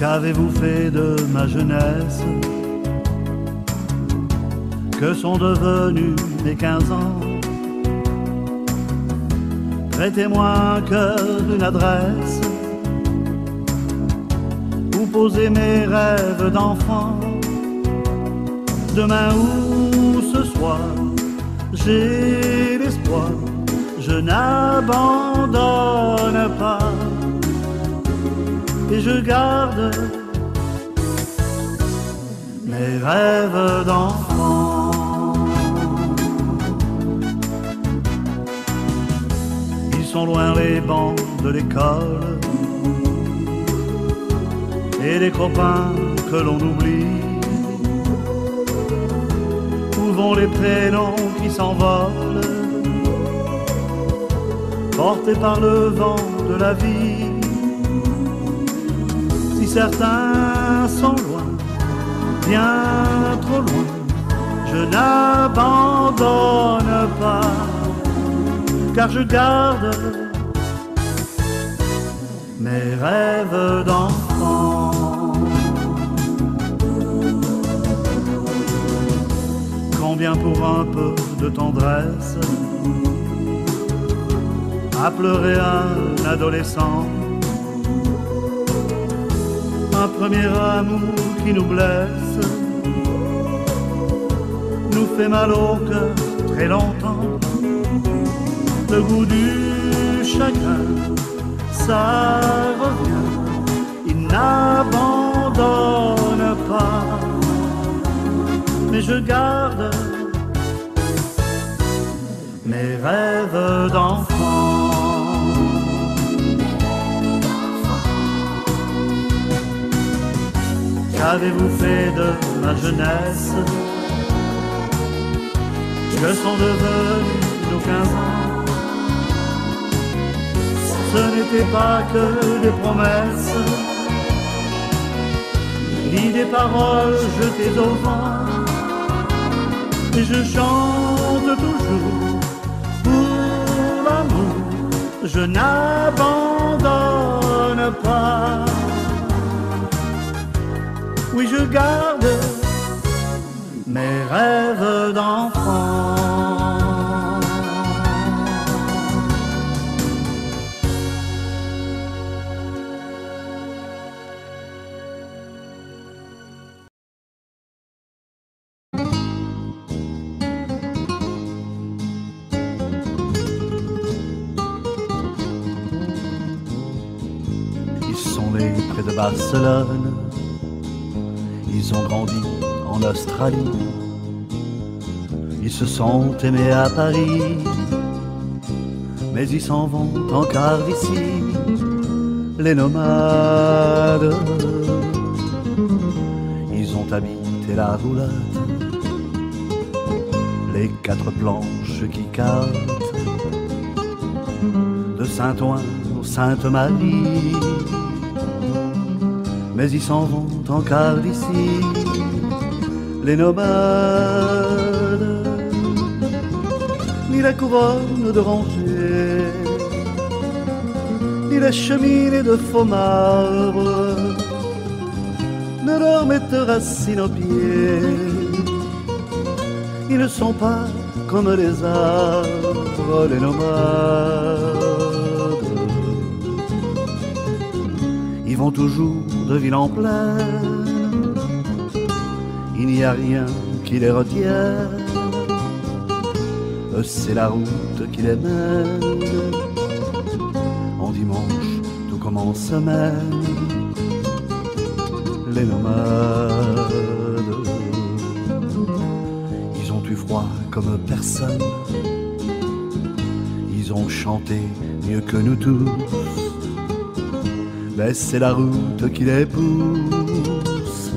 Qu'avez-vous fait de ma jeunesse? Que sont devenus mes 15 ans? Prêtez-moi un cœur, une adresse, où poser mes rêves d'enfant. Demain ou ce soir, j'ai l'espoir, je n'abandonne pas. Et je garde mes rêves d'enfant. Ils sont loin les bancs de l'école et les copains que l'on oublie. Où vont les prénoms qui s'envolent, portés par le vent de la vie? Si certains sont loin, bien trop loin, je n'abandonne pas, car je garde mes rêves d'enfant. Combien pour un peu de tendresse, à pleurer un adolescent, un premier amour qui nous blesse, nous fait mal au cœur très longtemps. Le goût du chagrin, ça revient, il n'abandonne pas. Mais je garde mes rêves d'enfant. Qu'avez-vous fait de ma jeunesse? Que sont devenus nos 15 ans? Ce n'était pas que des promesses, ni des paroles jetées au vent. Et je chante toujours pour l'amour, je n'abandonne pas. Oui, je garde mes rêves d'enfant. Ils sont nés près de Barcelone, ils ont grandi en Australie, ils se sont aimés à Paris, mais ils s'en vont encore d'ici, les nomades. Ils ont habité la roulotte, les 4 planches qui cartent, de Saint-Ouen au Sainte-Marie. Mais ils s'en vont encore d'ici, les nomades. Ni la couronne de rangers, ni la cheminée de faux marbre ne leur mettent racine aux pieds. Ils ne sont pas comme les arbres, les nomades. Ils vont toujours de ville en plaine, il n'y a rien qui les retienne. C'est la route qui les mène, en dimanche tout comme en semaine, les nomades. Ils ont eu froid comme personne, ils ont chanté mieux que nous tous, mais c'est la route qui les pousse,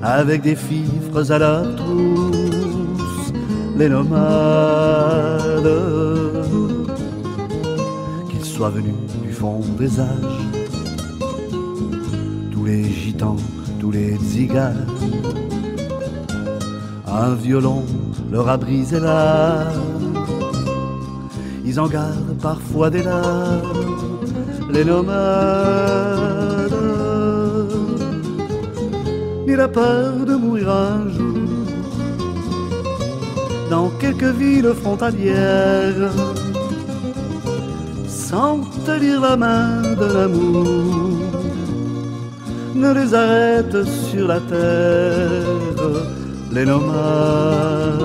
avec des fifres à leur trousse, les nomades. Qu'ils soient venus du fond des âges, tous les gitans, tous les tziganes, un violon leur a brisé l'âme, ils en gardent parfois des larmes, les nomades. ni la peur de mourir un jour dans quelques villes frontalières, sans tenir la main de l'amour, ne les arrête sur la terre les nomades.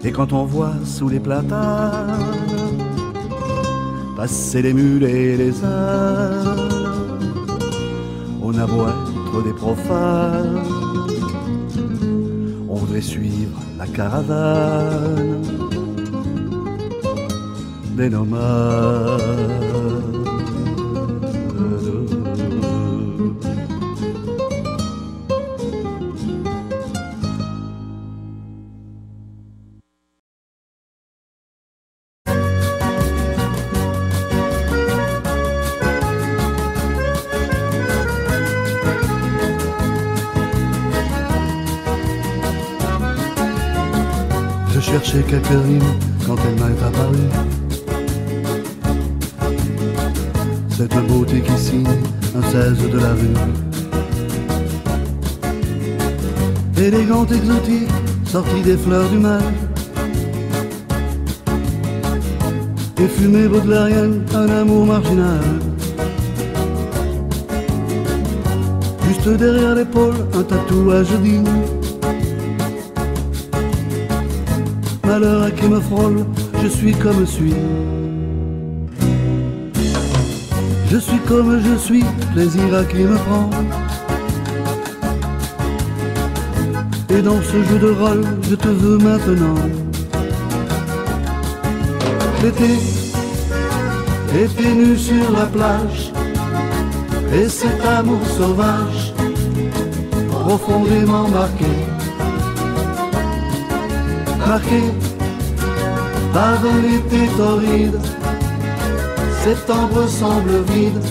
Et quand on voit sous les platanes passer les mules et les ânes, on a beau être des profanes, on voudrait suivre la caravane des nomades. Je cherchais quelques rimes quand elle m'est apparue, cette beauté qui signe un 16 de la rue. Élégante, exotique, sortie des fleurs du mal, effumée baudelairienne, un amour marginal. Juste derrière l'épaule, un tatouage digne, malheur à qui me frôle, je suis comme je suis. Je suis comme je suis, plaisir à qui me prend. Et dans ce jeu de rôle, je te veux maintenant. L'été, été nu sur la plage, et cet amour sauvage, profondément marqué. Marqué par un été torride, septembre semble vide,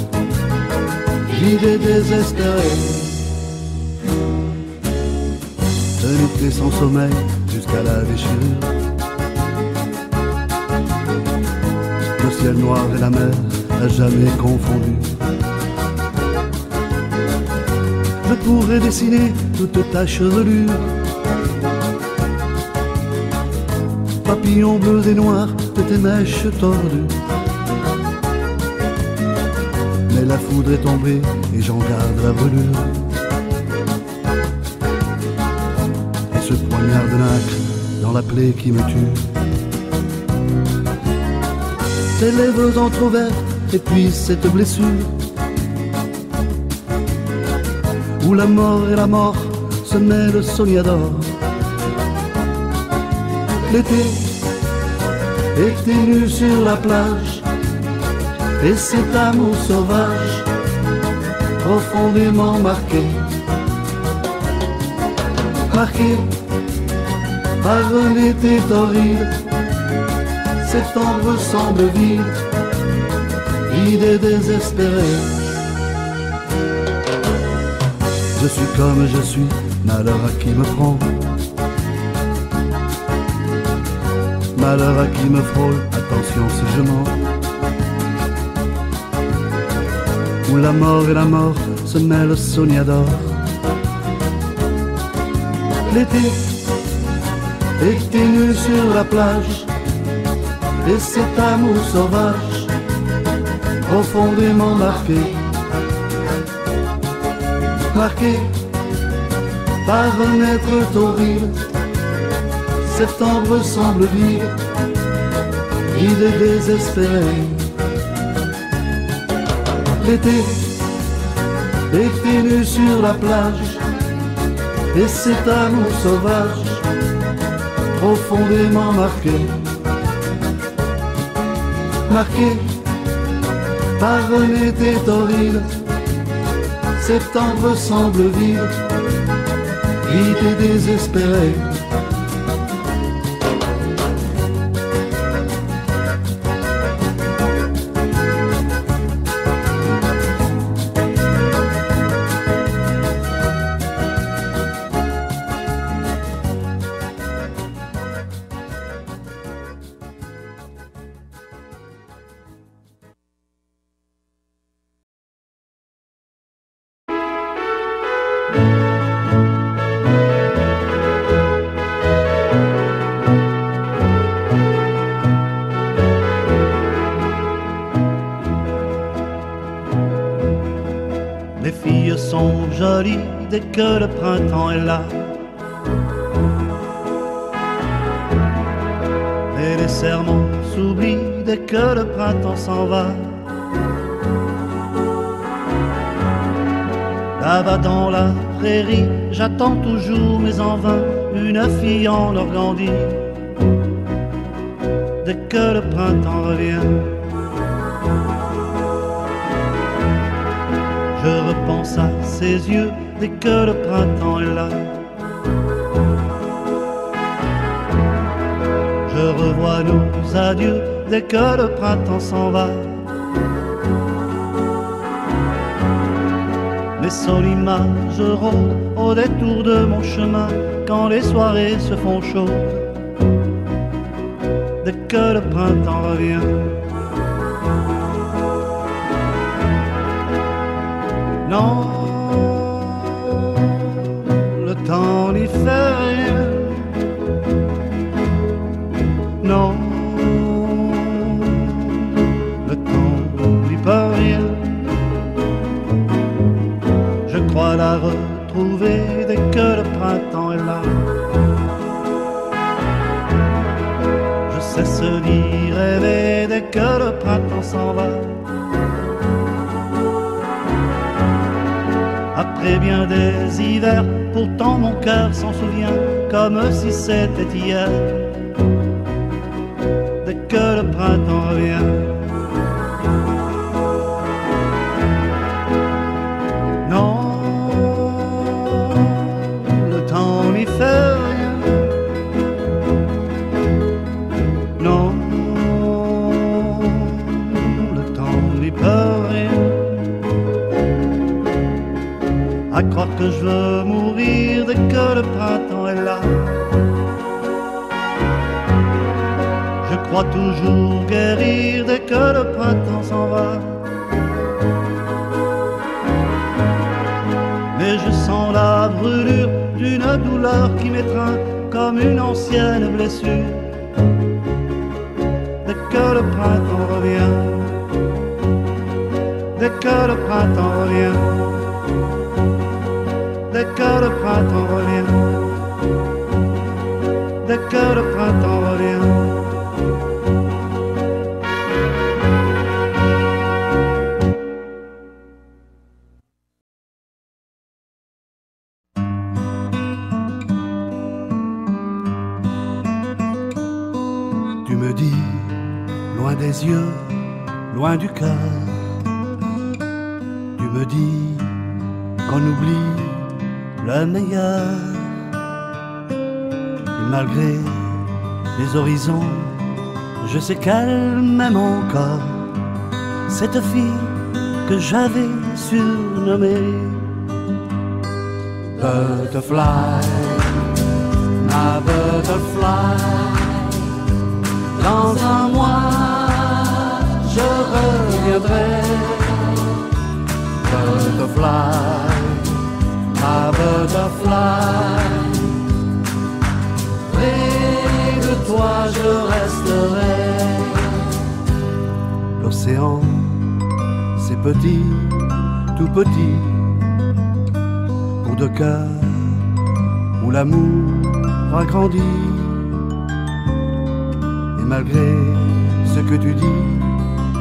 vide et désespéré. Un été sans sommeil jusqu'à la déchirure, le ciel noir et la mer à jamais confondus. Je pourrais dessiner toute ta chevelure, papillons bleus et noirs de tes mèches tordues. Mais la foudre est tombée et j'en garde la brûlure. Et ce poignard de nacre dans la plaie qui me tue. Tes lèvres entr'ouvertes et puis cette blessure où la mort et la mort se mêlent sognador. L'été, été nu sur la plage, et cet amour sauvage, profondément marqué. Marqué par un été torride, septembre semble vide, vide et désespéré. Je suis comme je suis, malheur à qui me prend. Malheur à qui me frôle, attention si je mens. Où la mort et la mort se mêlent sognador. L'été, été nu sur la plage, et cet amour sauvage, profondément marqué. Marqué par un être torride, septembre semble vide, vide et désespéré. L'été, été nu sur la plage, et cet amour sauvage, profondément marqué. Marqué par un été torride, septembre semble vide, vide et désespéré. dès que le printemps est là. Et les serments s'oublient dès que le printemps s'en va. Là-bas dans la prairie, j'attends toujours, mais en vain, une fille en Normandie. Dès que le printemps revient, je repense à ses yeux dès que le printemps est là. Je revois nos adieux dès que le printemps s'en va. Les seules images rôdent au détour de mon chemin quand les soirées se font chaudes. Dès que le printemps revient, non, le temps n'y fait rien. Non, le temps n'y peut rien. Je crois la retrouver dès que le printemps est là. Je cesse d'y rêver dès que le printemps s'en va. Après bien des hivers, pourtant mon cœur s'en souvient comme si c'était hier. Dès que le printemps revient, non, le temps n'y fait rien. Non, le temps n'y peut rien. À croire que je veux mourir dès que le printemps est là. Je crois toujours guérir dès que le printemps s'en va. Mais je sens la brûlure d'une douleur qui m'étreint comme une ancienne blessure. Dès que le printemps revient, dès que le printemps revient, dès que le printemps revient, dès que le printemps revient. Tu me dis, loin des yeux, loin du cœur, tu me dis qu'on oublie le meilleur. Et malgré les horizons, je sais qu'elle m'aime encore, cette fille que j'avais surnommée Butterfly, ma butterfly. Dans un mois, je reviendrai. Butterfly, ma butterfly. Près de toi, je resterai. L'océan, c'est petit, tout petit, pour deux cœurs où l'amour a grandi. Et malgré ce que tu dis,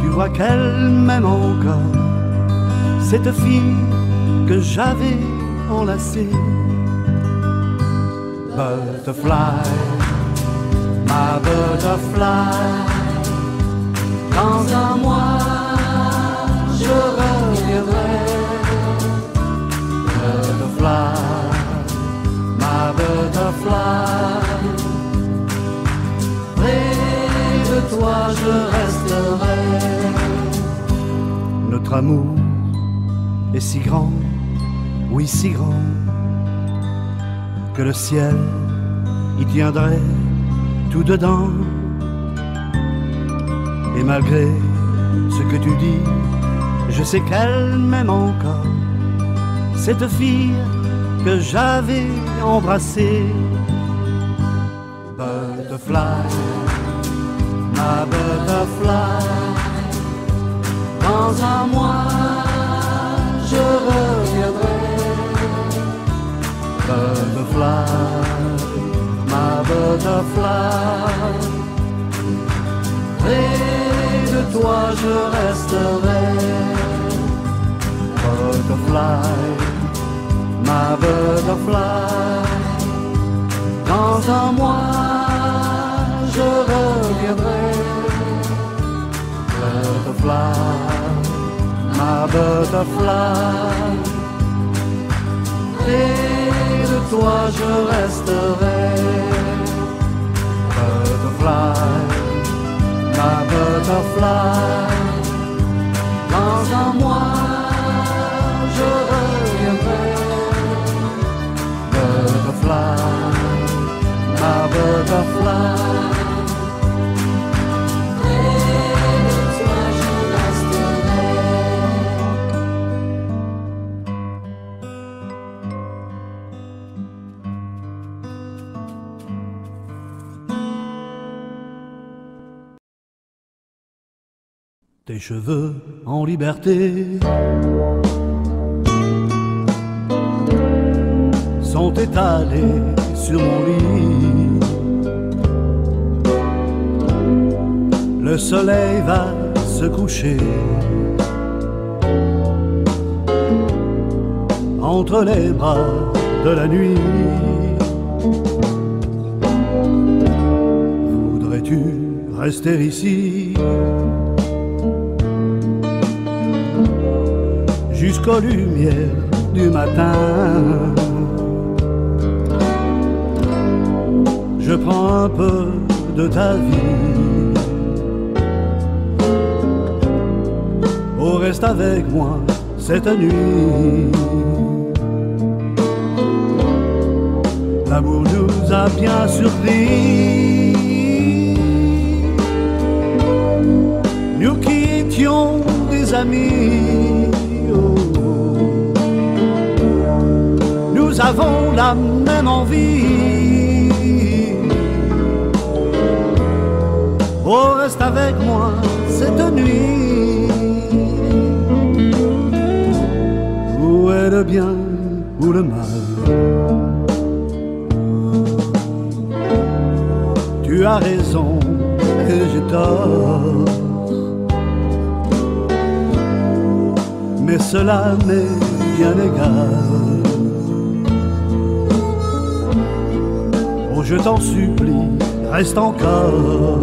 tu vois qu'elle m'aime encore, cette fille que j'avais enlacée. Butterfly, ma butterfly. Dans un mois, je reviendrai. Butterfly, ma butterfly. Près de toi, je resterai. Notre amour est si grand, oui si grand, que le ciel y tiendrait tout dedans. Et malgré ce que tu dis, je sais qu'elle m'aime encore, cette fille que j'avais embrassée. Butterfly, ma butterfly. Dans un mois, je reviendrai. Butterfly, my butterfly, près de toi je resterai. Butterfly, my butterfly, dans un mois je reviendrai. Butterfly, my butterfly, près de toi je resterai. Butterfly, my butterfly, dans un mois je reviendrai. Butterfly, my butterfly, près de toi je resterai. Tes cheveux en liberté sont étalés sur mon lit. Le soleil va se coucher entre les bras de la nuit. Voudrais-tu rester ici jusqu'aux lumières du matin? Je prends un peu de ta vie. Oh, reste avec moi cette nuit. L'amour nous a bien surpris. Nous qui étions des amis, nous avons la même envie. Oh, reste avec moi cette nuit. Où est le bien ou le mal? Tu as raison et j'ai tort, mais cela m'est bien égal. Oh, je t'en supplie, reste encore.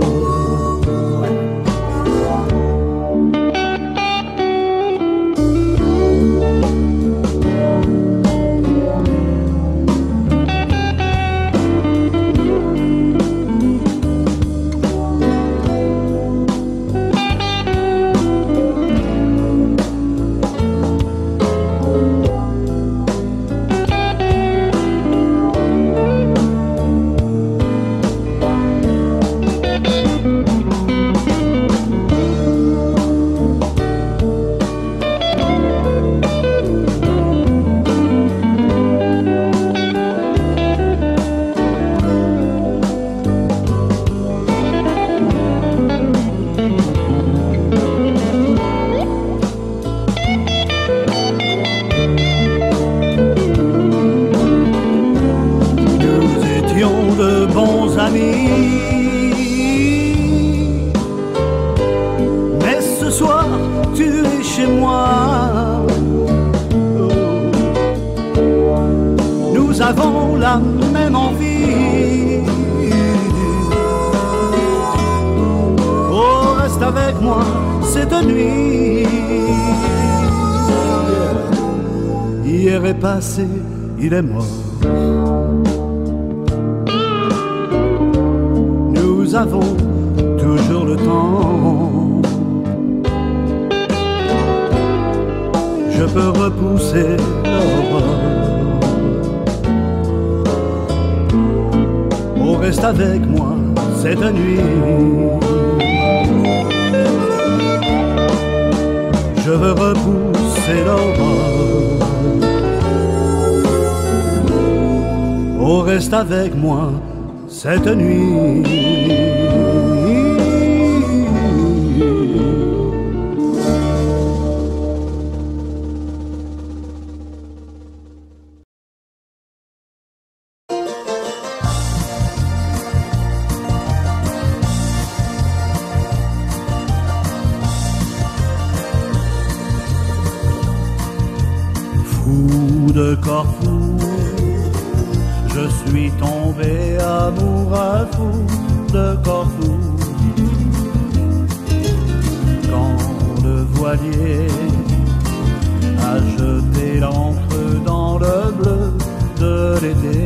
De bons amis, mais ce soir tu es chez moi. Nous avons la même envie. Oh, reste avec moi cette nuit. Hier est passé, il est mort. Nous avons toujours le temps. Je peux repousser l'aurore. Oh, reste avec moi cette nuit. Je veux repousser l'aurore. Oh, reste avec moi cette nuit. Corfou. Je suis tombé amoureux fou de Corfou. Quand le voilier a jeté l'encre dans le bleu de l'été,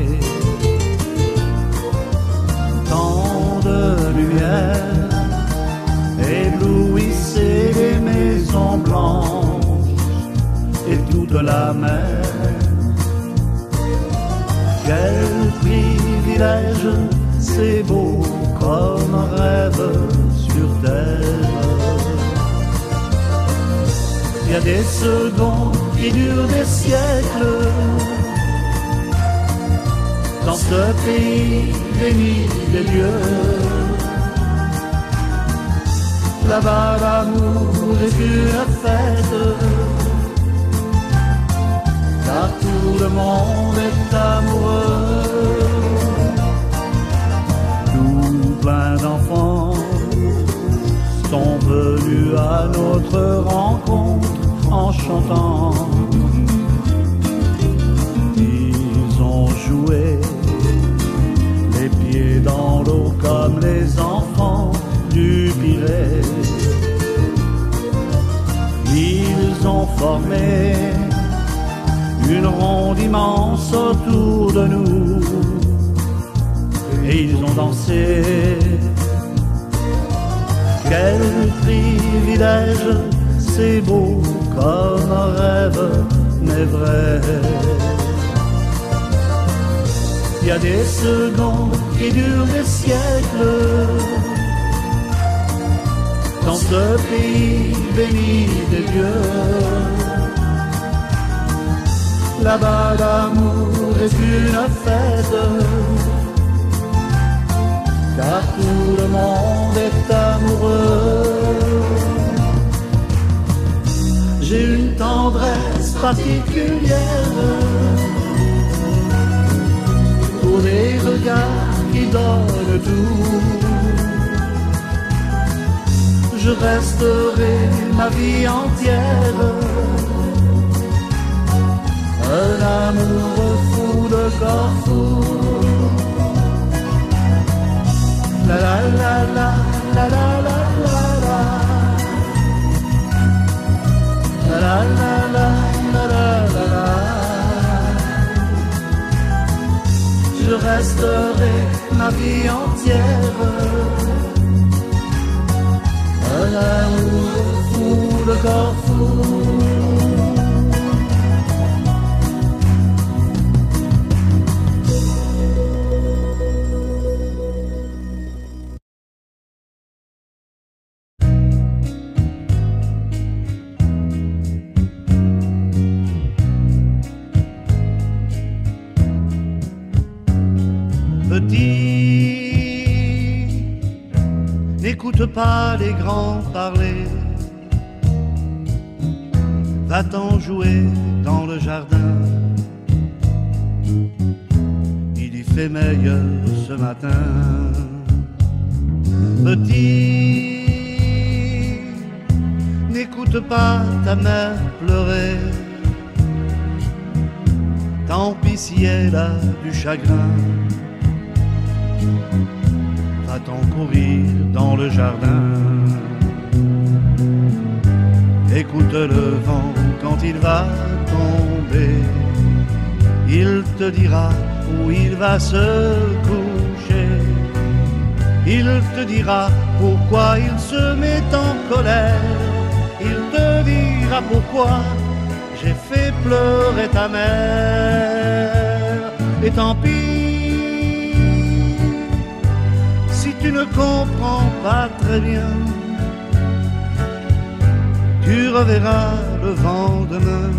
tant de lumière éblouissait les maisons blanches et toute la mer. Quel privilège, c'est beau comme un rêve sur terre. Il y a des secondes qui durent des siècles dans ce pays béni des dieux. Là-bas l'amour est une fête, car tout le monde est amoureux. Tout plein d'enfants sont venus à notre rencontre en chantant. Ils ont joué les pieds dans l'eau comme les enfants du Pirée. Ils ont formé une ronde immense autour de nous et ils ont dansé. Quel privilège, c'est beau comme un rêve, mais vrai. Il y a des secondes qui durent des siècles dans ce pays béni des dieux. Là-bas l'amour est une fête, car tout le monde est amoureux. J'ai une tendresse particulière pour les regards qui donnent tout. Je resterai ma vie entière un amoureux fou de Corfou. La la la la la la la la la la la la la la la. Je resterai ma vie entière un amoureux fou de Corfou. Petit, n'écoute pas les grands parler, va-t'en jouer dans le jardin. Il y fait meilleur ce matin. Petit, n'écoute pas ta mère pleurer, tant pis si elle a du chagrin. Va-t'en courir dans le jardin. Écoute le vent quand il va tomber, il te dira où il va se coucher. Il te dira pourquoi il se met en colère. Il te dira pourquoi j'ai fait pleurer ta mère. Et tant pis si tu ne comprends pas très bien, tu reverras le vent demain.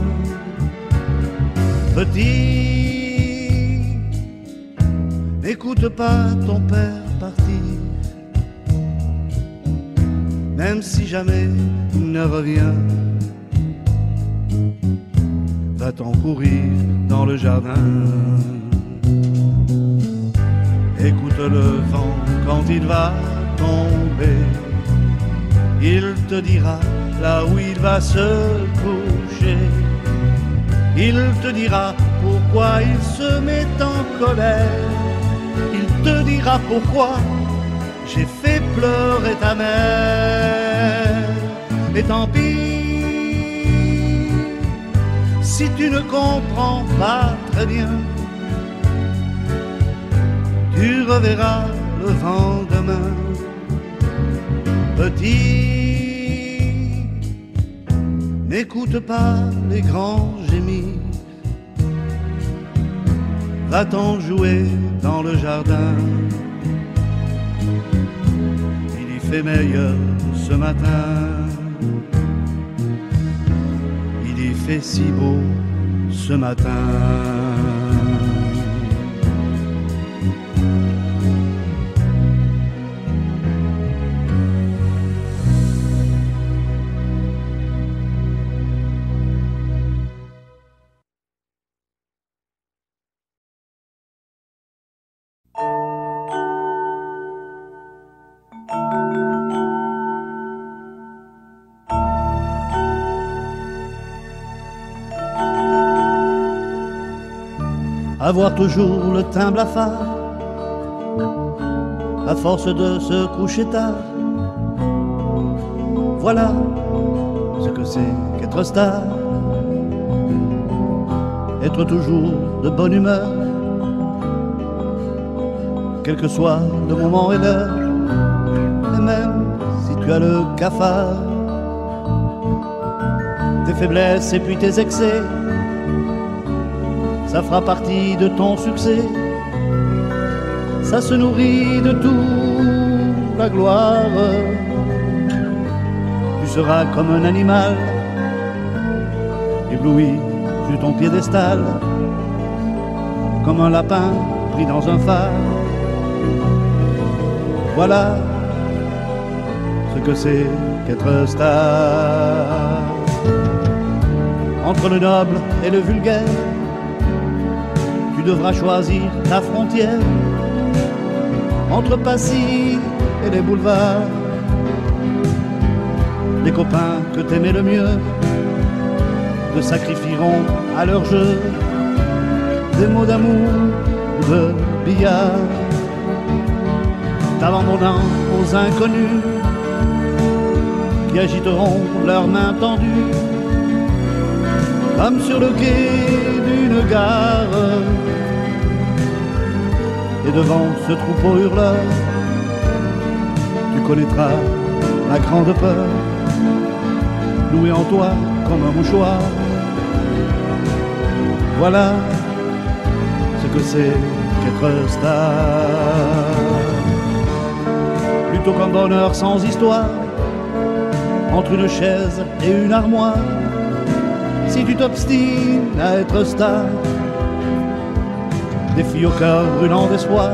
Petit, n'écoute pas ton père partir, même si jamais il ne revient. Va-t'en courir dans le jardin. Écoute le vent quand il va tomber, il te dira là où il va se coucher. Il te dira fois il se met en colère, il te dira pourquoi j'ai fait pleurer ta mère. Mais tant pis, si tu ne comprends pas très bien, tu reverras le vent demain. Petit, n'écoute pas les grands gémir, va-t'en jouer dans le jardin. Il y fait meilleur ce matin, il y fait si beau ce matin. Avoir toujours le teint blafard, à force de se coucher tard, voilà ce que c'est qu'être star. Être toujours de bonne humeur, quel que soit le moment et l'heure, et même si tu as le cafard, tes faiblesses et puis tes excès, ça fera partie de ton succès. Ça se nourrit de toute la gloire. Tu seras comme un animal, ébloui sur ton piédestal, comme un lapin pris dans un phare. Voilà ce que c'est qu'être star. Entre le noble et le vulgaire, tu devras choisir ta frontière. Entre Passy et les boulevards, les copains que t'aimais le mieux te sacrifieront à leur jeu des mots d'amour ou de billard, t'abandonnant aux inconnus qui agiteront leurs mains tendues comme sur le quai d'une gare. Et devant ce troupeau hurleur, tu connaîtras la grande peur, nouée en toi comme un mouchoir. Voilà ce que c'est qu'être star. Plutôt qu'un bonheur sans histoire, entre une chaise et une armoire, si tu t'obstines à être star, des filles au cœur brûlant d'espoir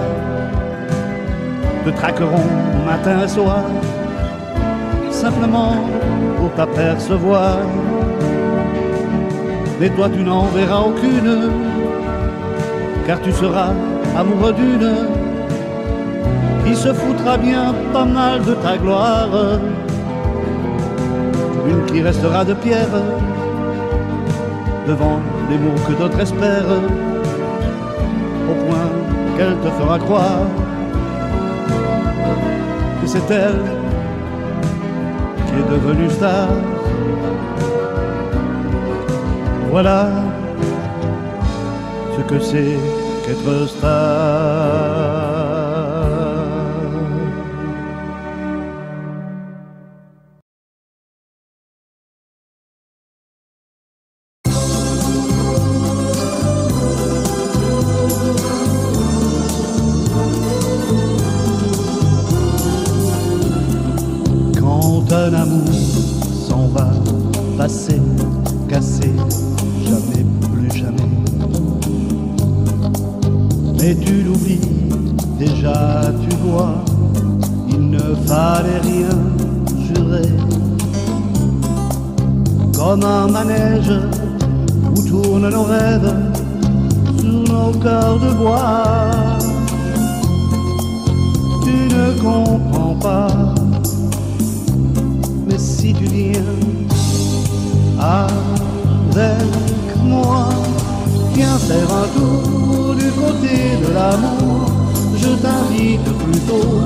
te traqueront matin et soir, simplement pour t'apercevoir. Mais toi tu n'en verras aucune, car tu seras amoureux d'une qui se foutra bien pas mal de ta gloire. Une qui restera de pierre devant les mots que d'autres espèrent, au point qu'elle te fera croire que c'est elle qui est devenue star. Voilà ce que c'est qu'être star. Un amour s'en va, passer, casser, jamais, plus jamais. Mais tu l'oublies, déjà tu vois, il ne fallait rien jurer. Comme un manège où tournent nos rêves sur nos cœurs de bois. Tu ne comprends pas, mais si tu viens avec moi, viens faire un tour de l'amour, je t'invite plutôt,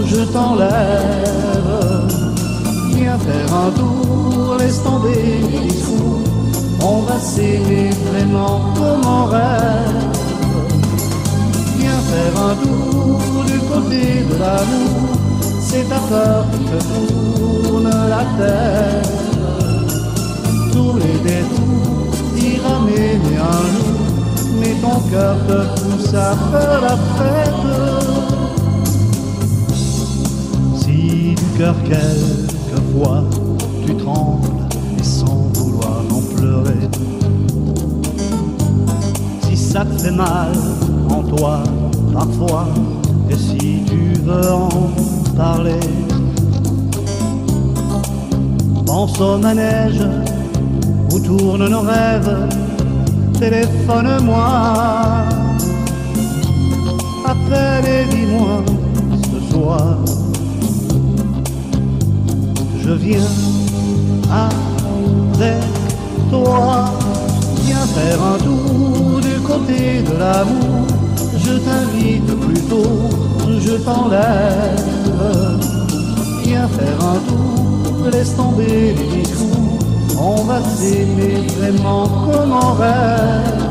je t'enlève. Viens faire un tour, laisse tomber les discours, on va s'aimer vraiment comme en rêve. Viens faire un tour du côté de l'amour, c'est ta peur qui te tourne la tête. Tous les détours dira mais un jour, mais ton cœur te pousse à faire la fête. Si du cœur quelquefois tu trembles et sans vouloir en pleurer, si ça te fait mal en toi parfois, et si tu veux en parler, pense au manège où tournent nos rêves, téléphone-moi, appelle et dis-moi ce soir, je viens avec toi. Viens faire un tour du côté de l'amour, je t'invite plutôt, je t'enlève. Viens faire un tour, laisse tomber les discours, on va s'aimer vraiment comme en rêve.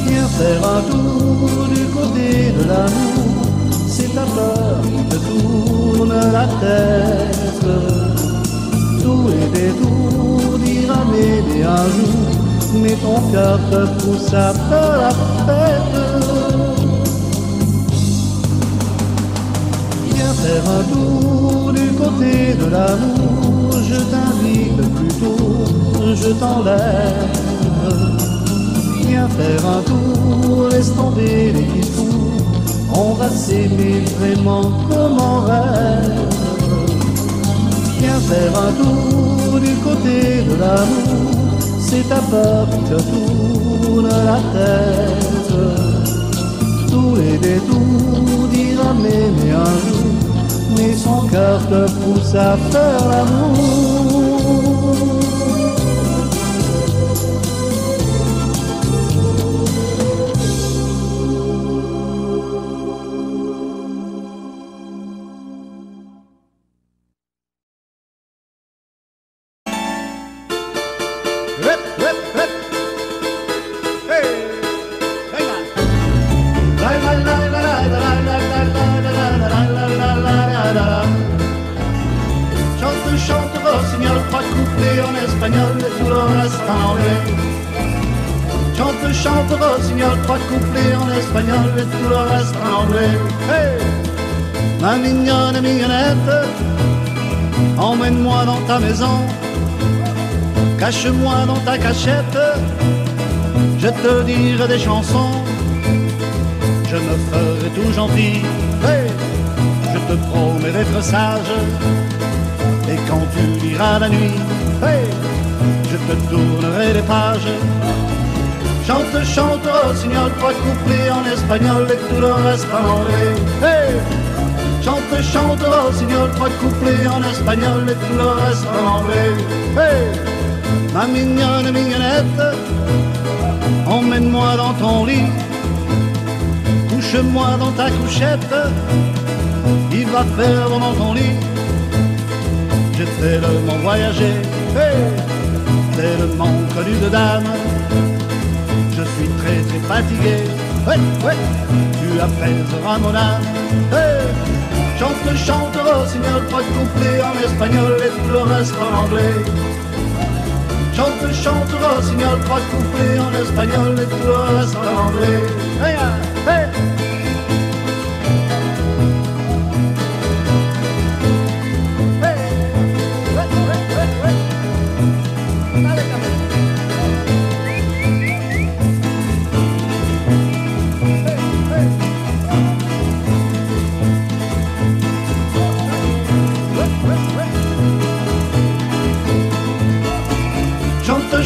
Viens faire un tour du côté de l'amour, c'est ta peur qui te tourne la tête. Tous les détours dira mais un jour, mais ton cœur te pousse à faire la fête. Viens faire un tour du côté de l'amour, je t'invite plutôt, je t'enlève. Viens faire un tour, laisse tomber les discours, on va s'aimer vraiment comme en rêve. Viens faire un tour du côté de l'amour, c'est ta peur qui te tourne la tête. Tous les détours dira mais un jour, mais son cœur te pousse à faire l'amour. Chante rossignol, trois couplets en espagnol et tout le reste en anglais. Chante rossignol, trois couplets en espagnol et tout le reste en anglais. Hey! Ma mignonne mignonnette, emmène-moi dans ta maison, cache-moi dans ta cachette, je te dirai des chansons, je me ferai tout gentil, hey! Je te promets d'être sage. Et quand tu liras la nuit, hey, je te tournerai les pages. Chante, rossignol, trois couplets en espagnol et tout le reste en anglais. Hey, chante, rossignol, trois couplets en espagnol et tout le reste en anglais. Hey, ma mignonne mignonnette, emmène-moi dans ton lit, couche-moi dans ta couchette, il va faire dans ton lit. J'ai tellement voyagé, hey, tellement connu de dames, je suis très très fatigué, ouais, tu apaiseras mon âme, hey, chante, rossignol, trois couplets en espagnol et tout le reste en anglais. Chante, rossignol, trois couplets en espagnol et tout le reste en anglais. Hey, hey.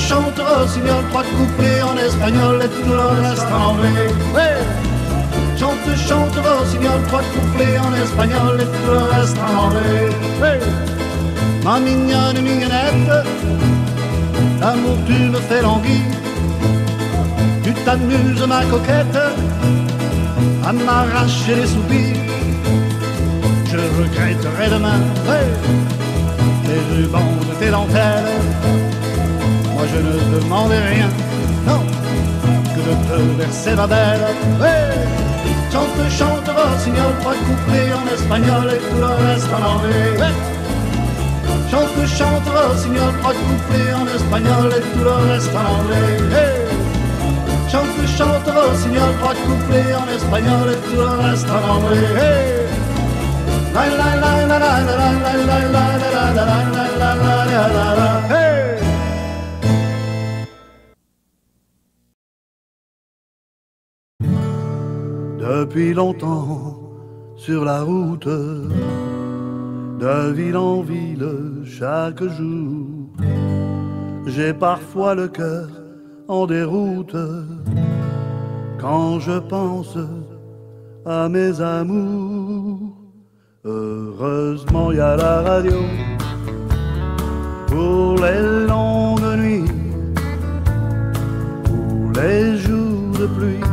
Chante, rossignol, trois couplets en espagnol et tout le reste en anglais. Ouais. Chante, rossignol, trois couplets en espagnol et tout le reste en anglais. Ouais. Ma mignonne mignonnette, l'amour tu me fais languir, tu tu t'amuses ma coquette à m'arracher les soupirs. Je regretterai demain les rubans de tes dentelles. Moi je ne demandais rien, non, que de te verser ma belle. Chante, chante, rossignol, trois couplets en espagnol et tout le reste en anglais. Chante, chante, rossignol, trois couplets en espagnol et tout le reste en anglais. Chante, chante, rossignol, trois couplets en espagnol et tout le reste en anglais. La la la la la la la la la la la la la la. Depuis longtemps sur la route, de ville en ville chaque jour, j'ai parfois le cœur en déroute quand je pense à mes amours. Heureusement y a la radio pour les longues nuits, pour les jours de pluie,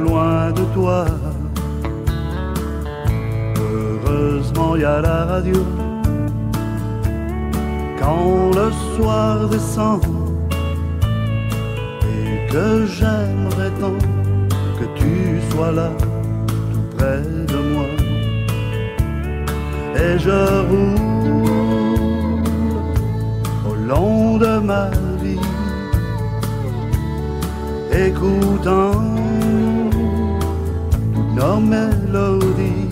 loin de toi. Heureusement y a la radio quand le soir descend et que j'aimerais tant que tu sois là tout près de moi. Et je roule au long de ma vie écoutant nos mélodies,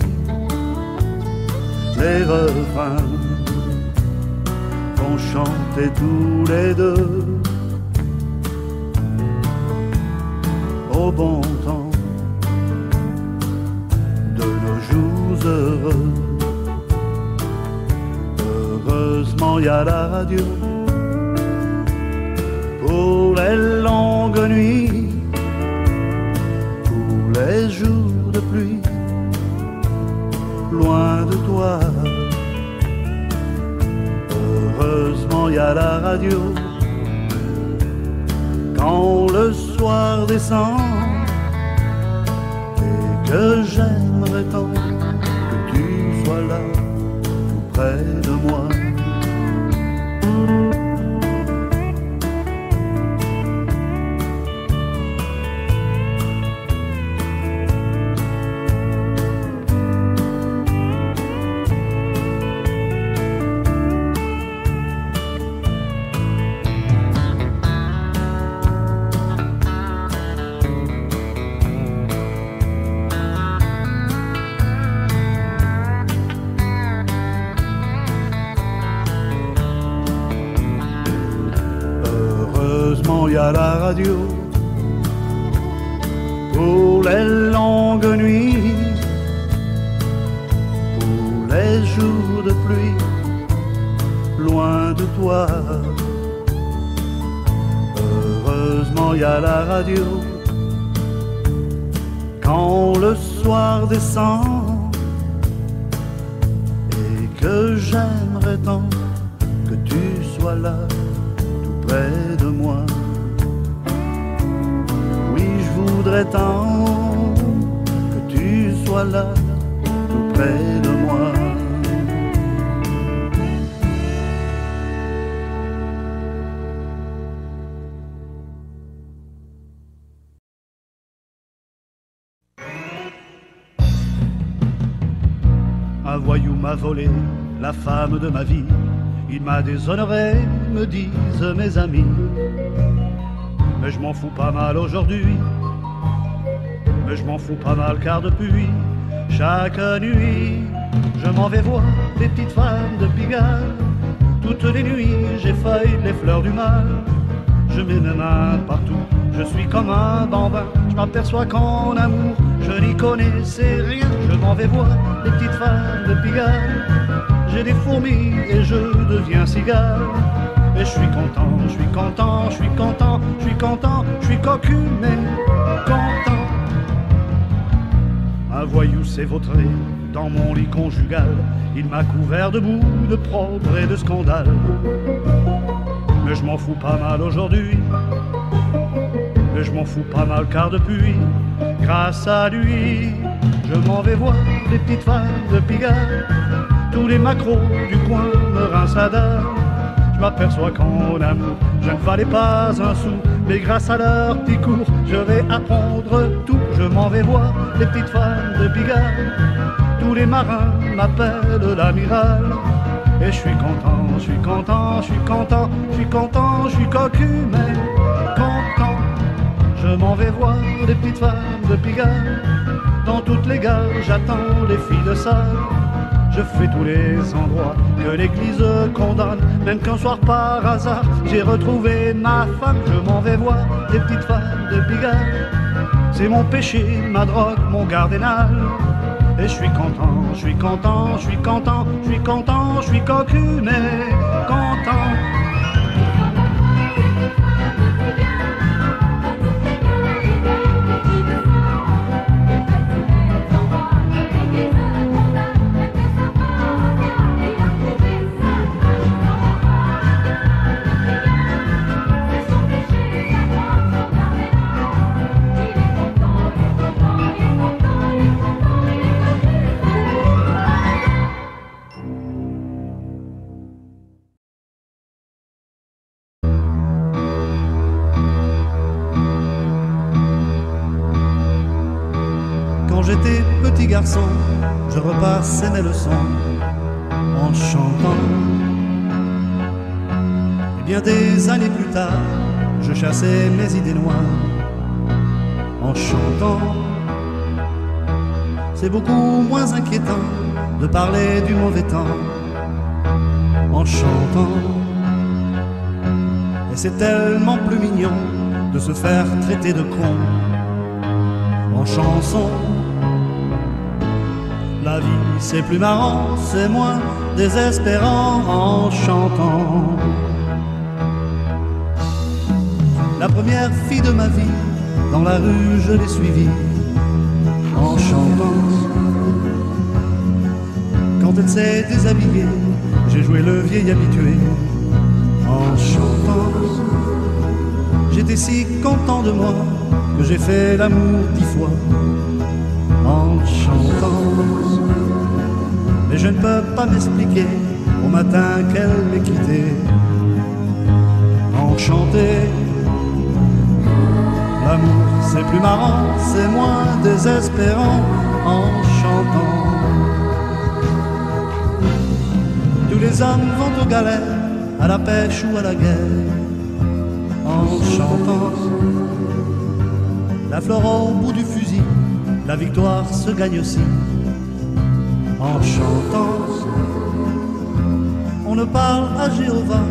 les refrains qu'on chantait tous les deux au bon temps de nos jours heureux. Heureusement y a la radio pour les longues nuits, pour les jours de pluie, loin de toi. Heureusement y a la radio quand le soir descend et que j'aimerais tant que tu sois là tout près de moi. Y a la radio pour les longues nuits, pour les jours de pluie, loin de toi. Heureusement y a la radio quand le soir descend et que j'aimerais tant que tu sois là tout près de moi. Je voudrais tant que tu sois là, tout près de moi. Un voyou m'a volé la femme de ma vie, il m'a déshonoré, me disent mes amis. Mais je m'en fous pas mal aujourd'hui, mais je m'en fous pas mal car depuis chaque nuit je m'en vais voir des petites femmes de Pigalle. Toutes les nuits j'effeuille les fleurs du mal, je mets mes mains partout, je suis comme un bambin. Je m'aperçois qu'en amour je n'y connaissais rien. Je m'en vais voir des petites femmes de Pigalle, j'ai des fourmis et je deviens cigale. Et je suis content, je suis content, je suis content, je suis content, je suis cocu mais content. Un voyou s'est vautré dans mon lit conjugal, il m'a couvert de boue, de propre et de scandale. Mais je m'en fous pas mal aujourd'hui, et je m'en fous pas mal car depuis, grâce à lui, je m'en vais voir les petites femmes de Pigalle. Tous les macros du coin me rincent à dalle. Je m'aperçois qu'en amour, je ne valais pas un sou, mais grâce à leur petit cours, je vais apprendre tout. Je m'en vais voir les petites femmes de Pigalle. Tous les marins m'appellent l'amiral. Et je suis content, je suis content, je suis content, je suis content, je suis cocu, mais content. Je m'en vais voir les petites femmes de Pigalle. Dans toutes les gares, j'attends les filles de salle. Je fais tous les endroits que l'église condamne. Même qu'un soir par hasard, j'ai retrouvé ma femme. Je m'en vais voir les petites femmes de Pigalle. C'est mon péché, ma drogue, mon cardinal. Et je suis content, je suis content, je suis content, je suis content, je suis cocu, mais content. J'étais petit garçon, je repassais mes leçons en chantant. Et bien des années plus tard, je chassais mes idées noires en chantant. C'est beaucoup moins inquiétant de parler du mauvais temps en chantant. Et c'est tellement plus mignon de se faire traiter de con en chanson. La vie c'est plus marrant, c'est moins désespérant en chantant. La première fille de ma vie, dans la rue je l'ai suivie en chantant. Quand elle s'est déshabillée, j'ai joué le vieil habitué en chantant. J'étais si content de moi que j'ai fait l'amour 10 fois en chantant. Mais je ne peux pas m'expliquer au matin qu'elle m'ait quitté enchanté. L'amour c'est plus marrant, c'est moins désespérant en chantant. Tous les hommes vont aux galères, à la pêche ou à la guerre en chantant. La fleur au bout du fusil, la victoire se gagne aussi en chantant. On ne parle à Jéhovah,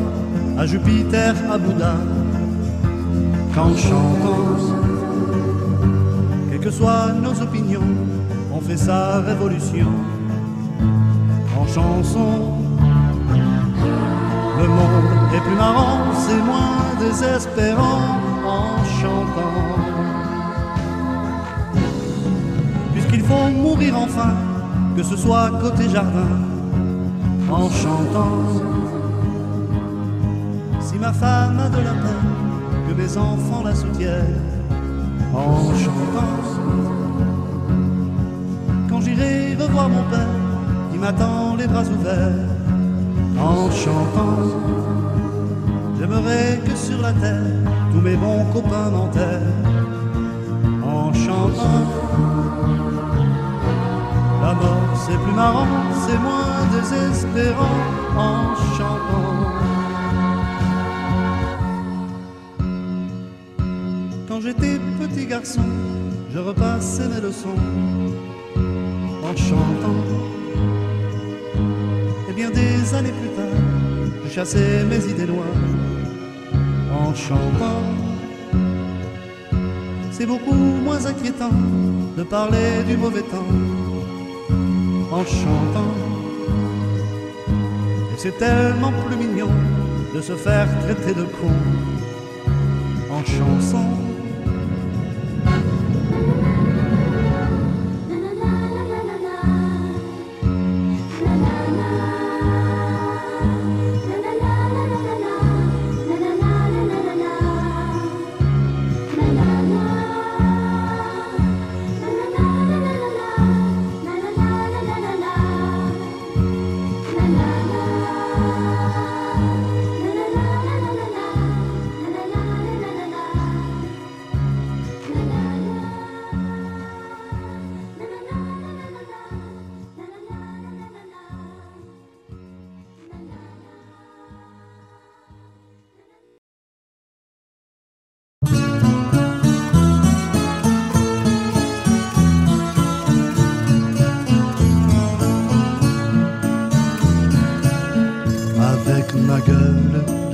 à Jupiter, à Bouddha qu'en chantant. Quelles que soient nos opinions, on fait sa révolution en chanson. Le monde est plus marrant, c'est moins désespérant en chantant. Puisqu'il faut mourir enfin, que ce soit côté jardin, en chantant. Si ma femme a de la peine, que mes enfants la soutiennent, en chantant. Quand j'irai revoir mon père, qui m'attend les bras ouverts, en chantant. J'aimerais que sur la terre, tous mes bons copains m'enterrent, en chantant. La mort c'est plus marrant, c'est moins désespérant en chantant. Quand j'étais petit garçon, je repassais mes leçons en chantant. Et bien des années plus tard, je chassais mes idées noires en chantant. C'est beaucoup moins inquiétant de parler du mauvais temps en chantant. Et c'est tellement plus mignon de se faire traiter de con en chanson. La la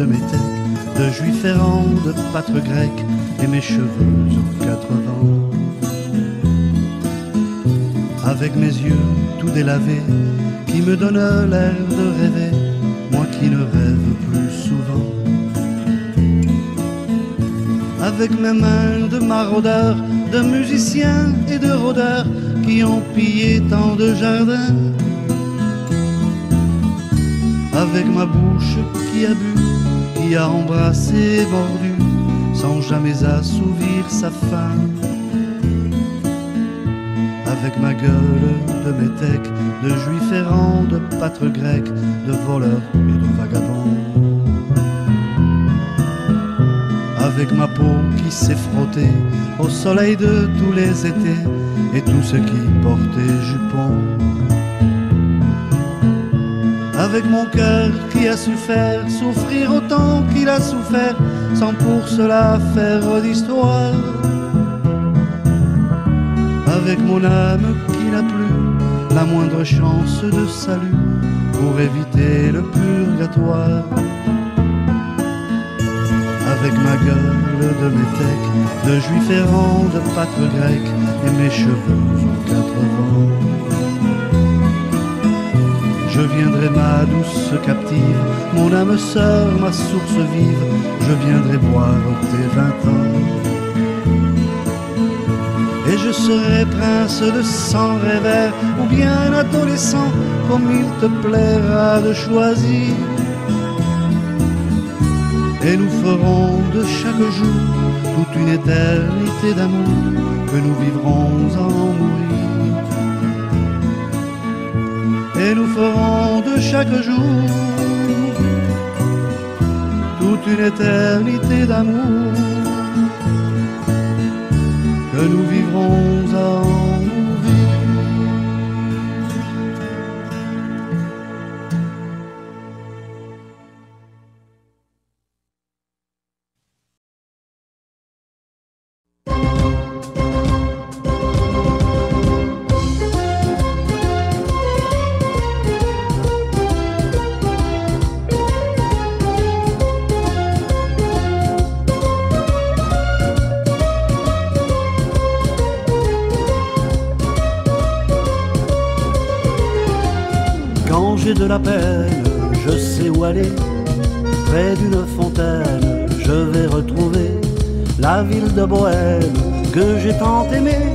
de métèque, de juif errant, de pâtre grec, et mes cheveux aux 80. Avec mes yeux tout délavés, qui me donnent l'air de rêver, moi qui ne rêve plus souvent. Avec mes mains de maraudeurs, de musiciens et de rôdeurs, qui ont pillé tant de jardins. Avec ma bouche qui a bu, qui a embrassé, mordu, sans jamais assouvir sa faim. Avec ma gueule de métèque, de juif errant, de pâtre grec, de voleur et de vagabond. Avec ma peau qui s'est frottée au soleil de tous les étés, et tous ceux qui portaient jupons. Avec mon cœur qui a souffert, souffrir autant qu'il a souffert, sans pour cela faire d'histoire. Avec mon âme qui n'a plus la moindre chance de salut, pour éviter le purgatoire. Avec ma gueule de métèque, de juif errant, de pâtre grec, et mes cheveux aux 80. Je viendrai ma douce captive, mon âme sœur, ma source vive, je viendrai boire tes 20 ans. Et je serai prince de sang rêveur, ou bien adolescent, comme il te plaira de choisir. Et nous ferons de chaque jour toute une éternité d'amour, que nous vivrons en mourir. Et nous ferons de chaque jour toute une éternité d'amour, que nous vivrons en mourir. Quand j'ai de la peine, je sais où aller. Près d'une fontaine, je vais retrouver la ville de Bohême que j'ai tant aimée.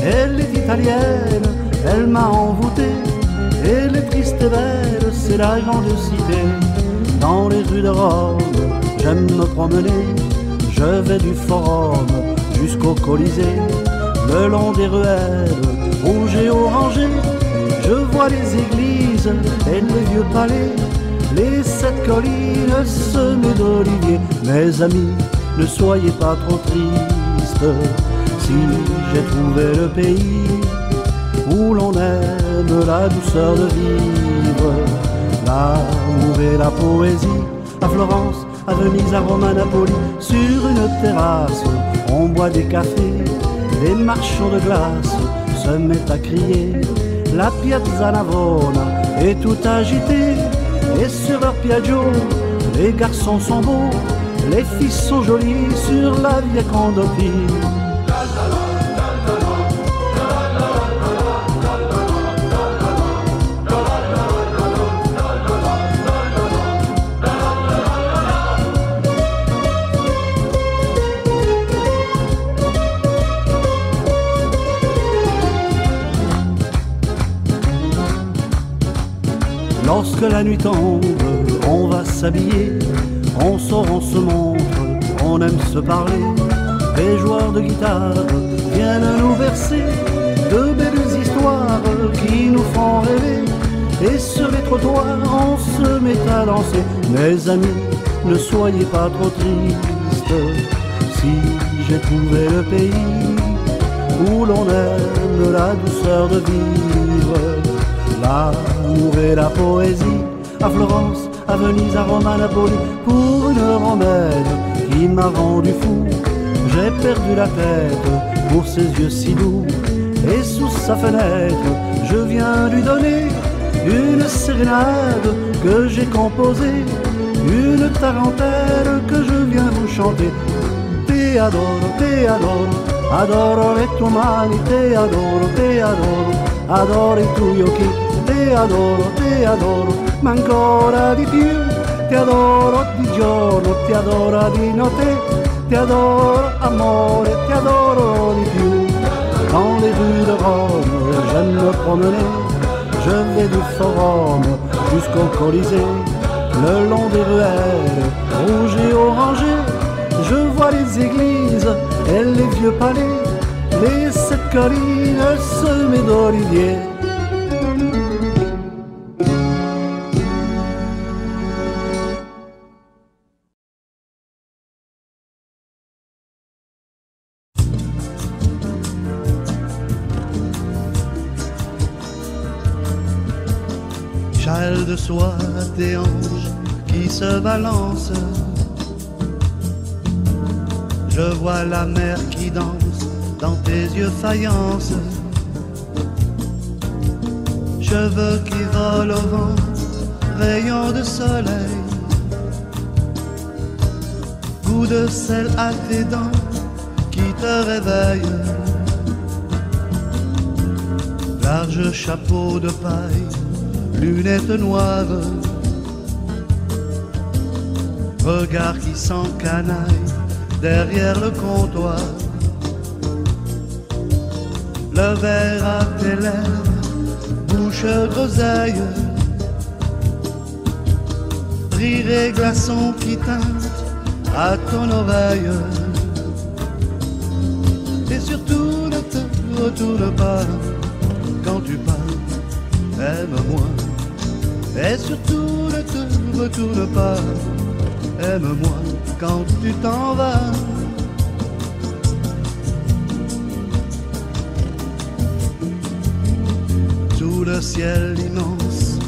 Elle est italienne, elle m'a envoûté. Elle est triste et belle, c'est la grande cité. Dans les rues de Rome, j'aime me promener. Je vais du Forum jusqu'au Colisée. Le long des ruelles rouges et orangées, je vois les églises et les vieux palais, les 7 collines semées d'oliviers. Mes amis, ne soyez pas trop tristes, si j'ai trouvé le pays où l'on aime la douceur de vivre, l'amour et la poésie. À Florence, à Venise, à Rome, à Napoli, sur une terrasse, on boit des cafés. Les marchands de glace se mettent à crier. La piazza Navona est tout agitée, et sur leur Piaggio, les garçons sont beaux, les filles sont jolies sur la via Condotti. Lorsque la nuit tombe, on va s'habiller, on sort, on se montre, on aime se parler. Les joueurs de guitare viennent nous verser de belles histoires qui nous font rêver. Et sur les trottoirs, on se met à danser. Mes amis, ne soyez pas trop tristes, si j'ai trouvé le pays où l'on aime la douceur de vivre, l'amour et la poésie. À Florence, à Venise, à Rome, à Napoli, pour une romaine qui m'a rendu fou. J'ai perdu la tête pour ses yeux si doux, et sous sa fenêtre, je viens lui donner une sérénade que j'ai composée une tarentelle que je viens vous chanter. Te adoro, adoro le tue mani, te adoro, adoro i tuoi occhi, te adoro, ma ancora di più, ti adoro di giorno, ti adoro di notte, ti adoro amore, ti adoro di più. Dans les rues de Rome, j'aime me promener, je vais du Forum jusqu'au Colisée, le long des ruelles rouges et orangées. Je vois les églises et les vieux palais, les sept collines semées d'oliviers. Châle de soie, tes hanches qui se balancent. Je vois la mer qui danse dans tes yeux faïence. Cheveux qui volent au vent, rayons de soleil. Goût de sel à tes dents qui te réveillent. Large chapeau de paille, lunettes noires. Regard qui s'encanaille derrière le comptoir. Le verre à tes lèvres, bouche groseille. Rire et glaçons qui teintent à ton oreille. Et surtout ne te retourne pas quand tu pars, aime-moi. Et surtout ne te retourne pas, aime-moi quand tu t'en vas. Sous le ciel immense,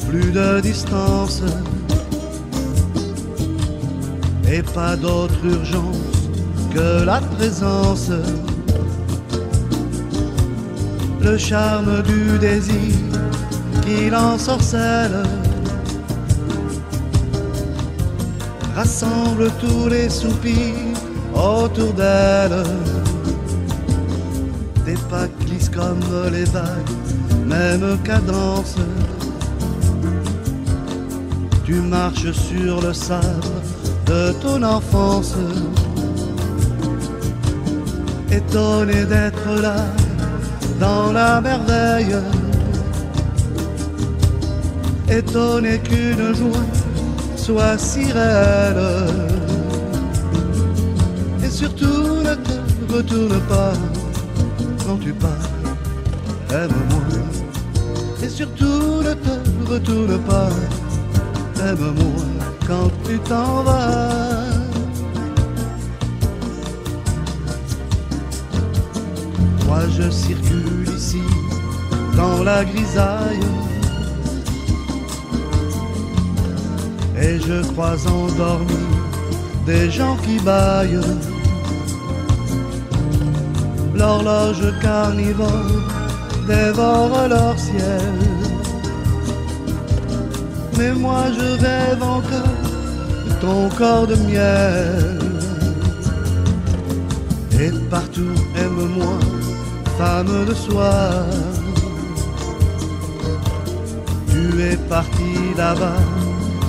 plus de distance, et pas d'autre urgence que la présence. Le charme du désir qui l'ensorcelle rassemble tous les soupirs autour d'elle. Tes pas glissent comme les vagues, même cadence. Tu marches sur le sable de ton enfance, étonné d'être là dans la merveille, étonné qu'une joie soit si réelle. Et surtout ne te retourne pas quand tu pars, aime-moi. Et surtout ne te retourne pas, aime-moi quand tu t'en vas. Moi je circule ici dans la grisaille, et je crois endormi des gens qui bâillent. L'horloge carnivore dévore leur ciel, mais moi je rêve encore de ton corps de miel. Et partout aime-moi, femme de soir. Tu es parti là-bas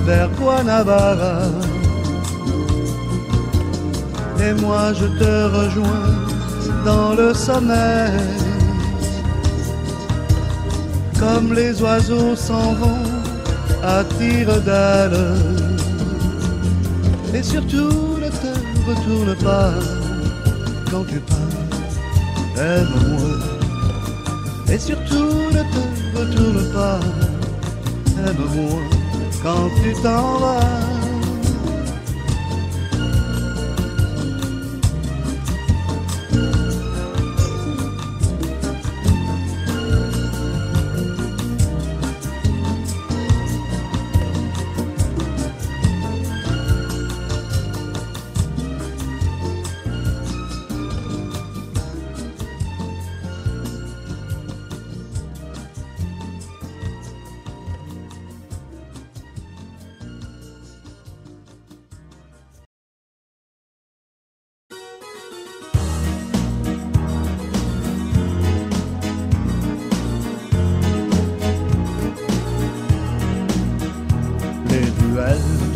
vers Guanabara, et moi je te rejoins dans le sommeil. Comme les oiseaux s'en vont à tire-d'aile. Et surtout ne te retourne pas quand tu pars, aime-moi. Et surtout ne te retourne pas, aime-moi quand tu t'en vas.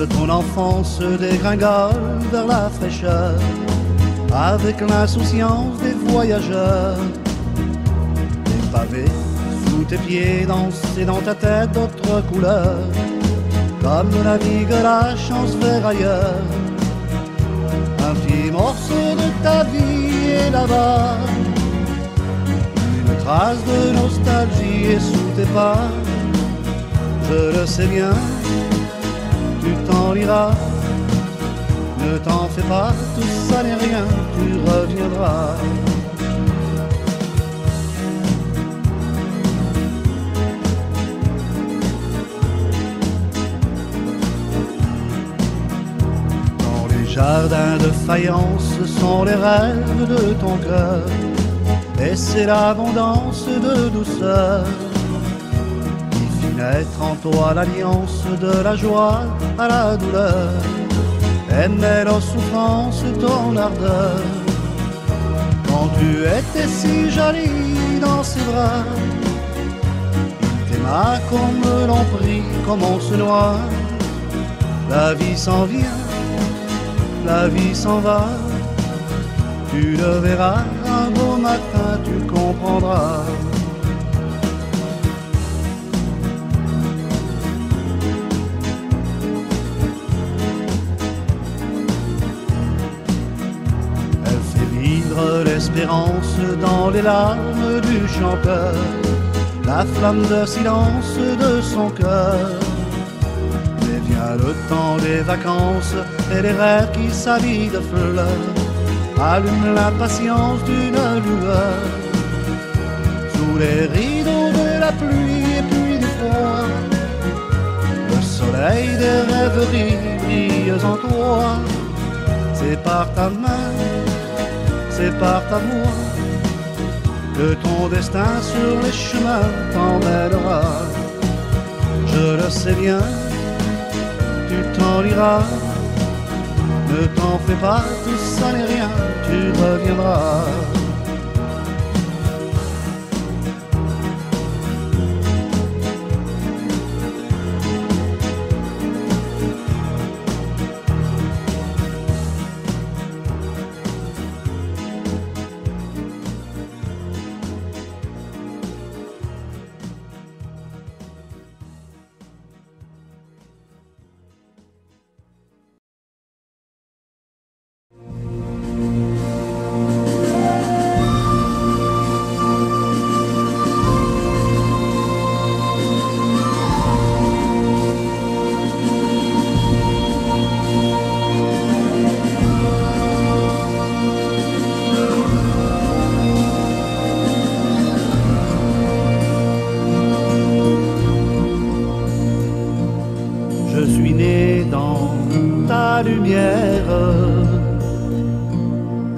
de ton enfance dégringole vers la fraîcheur, avec l'insouciance des voyageurs. Les pavés sous tes pieds danser dans ta tête d'autres couleurs, comme navigue la chance vers ailleurs. Un petit morceau de ta vie est là-bas, une trace de nostalgie est sous tes pas. Je le sais bien, tu t'en iras. Ne t'en fais pas, tout ça n'est rien, tu reviendras. Dans les jardins de faïence sont les rêves de ton cœur, et c'est l'abondance de douceur qui fit naître en toi l'alliance de la joie à la douleur. Elle mêle aux souffrances ton ardeur. Quand tu étais si jolie dans ses bras, il t'aima comme l'on prie, comme on se noie. La vie s'en vient, la vie s'en va. Tu le verras un beau matin, tu comprendras. L'espérance dans les larmes du chanteur, la flamme de silence de son cœur. Mais vient le temps des vacances et les rêves qui s'habillent de fleurs allument l'impatience d'une lueur. Sous les rideaux de la pluie et puis du froid, le soleil des rêveries brille en toi. C'est par ta main, c'est par ta voix que ton destin sur les chemins t'emmènera. Je le sais bien, tu t'en iras. Ne t'en fais pas, tout ça n'est rien, tu reviendras.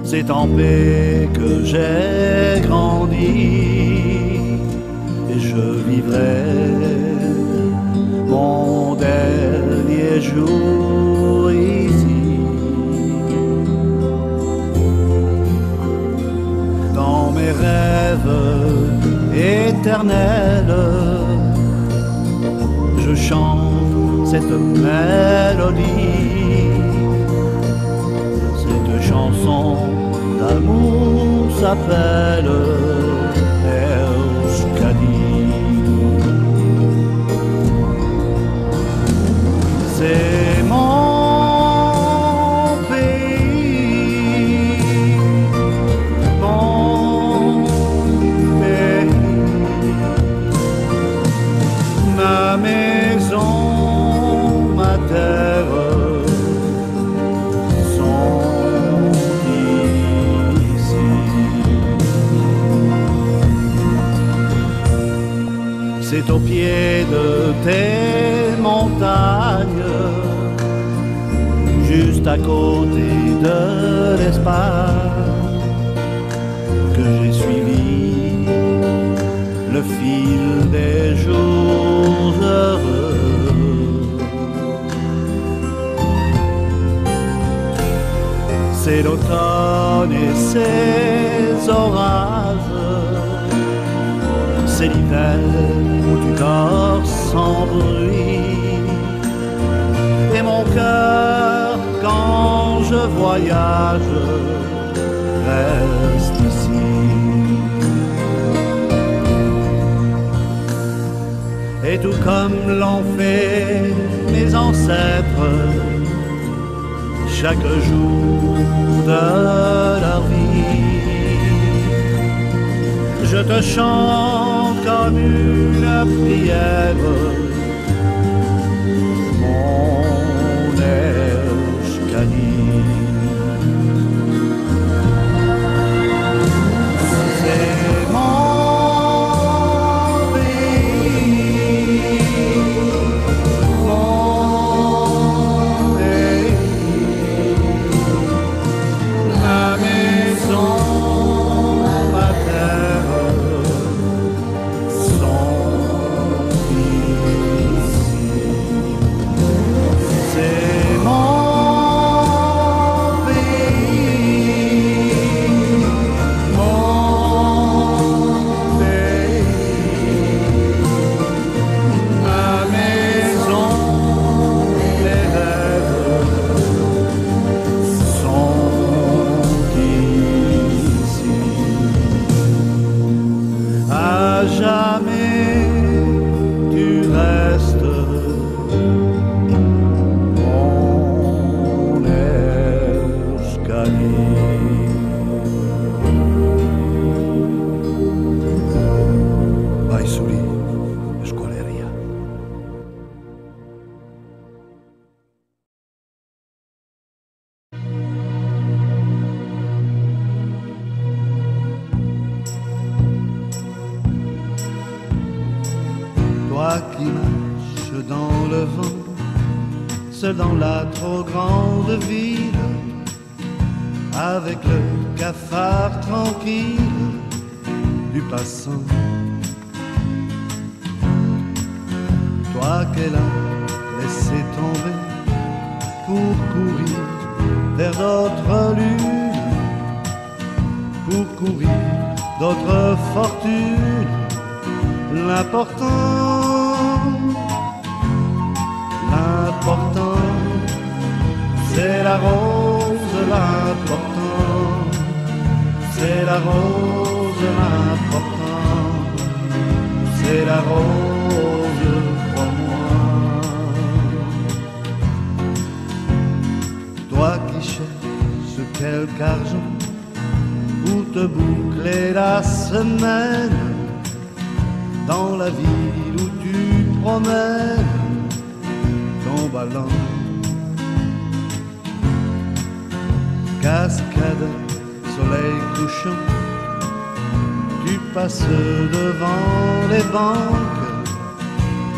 C'est en paix que j'ai grandi et je vivrai mon dernier jour ici. Dans mes rêves éternels, je chante cette mélodie, cette chanson d'amour s'appelle Euskadi. C'est mon pays, ma maison, ma terre. C'est au pied de tes montagnes, juste à côté de l'Espagne, que j'ai suivi le fil des jours heureux. C'est l'automne et ses orages, c'est l'hiver où tu dors sans bruit, et mon mon cœur quand je voyage reste ici. Et tout comme l'ont fait mes ancêtres, chaque jour de leur vie, je te chante comme une prière, mon Eshkani. C'est mon pays, mon pays, ma maison, ma terre sont ici. C'est mon pays, mon pays, ma maison, mes rêves sont ici. À jamais tu restes mon Eshkani. Vai Suri, Escoleria. Toi qui marches dans le vent, seul dans la trop grande ville, avec le cafard tranquille du passant. Toi qu'elle a laissé tomber pour courir vers d'autres lunes, pour courir d'autres fortunes. L'important, c'est la rose, l'important, c'est la rose, l'important, c'est la rose, crois-moi. Toi qui cherches quelque argent pour te boucler la semaine, dans la ville où tu promènes ton ballon. Cascade, soleil couchant, tu passes devant les banques.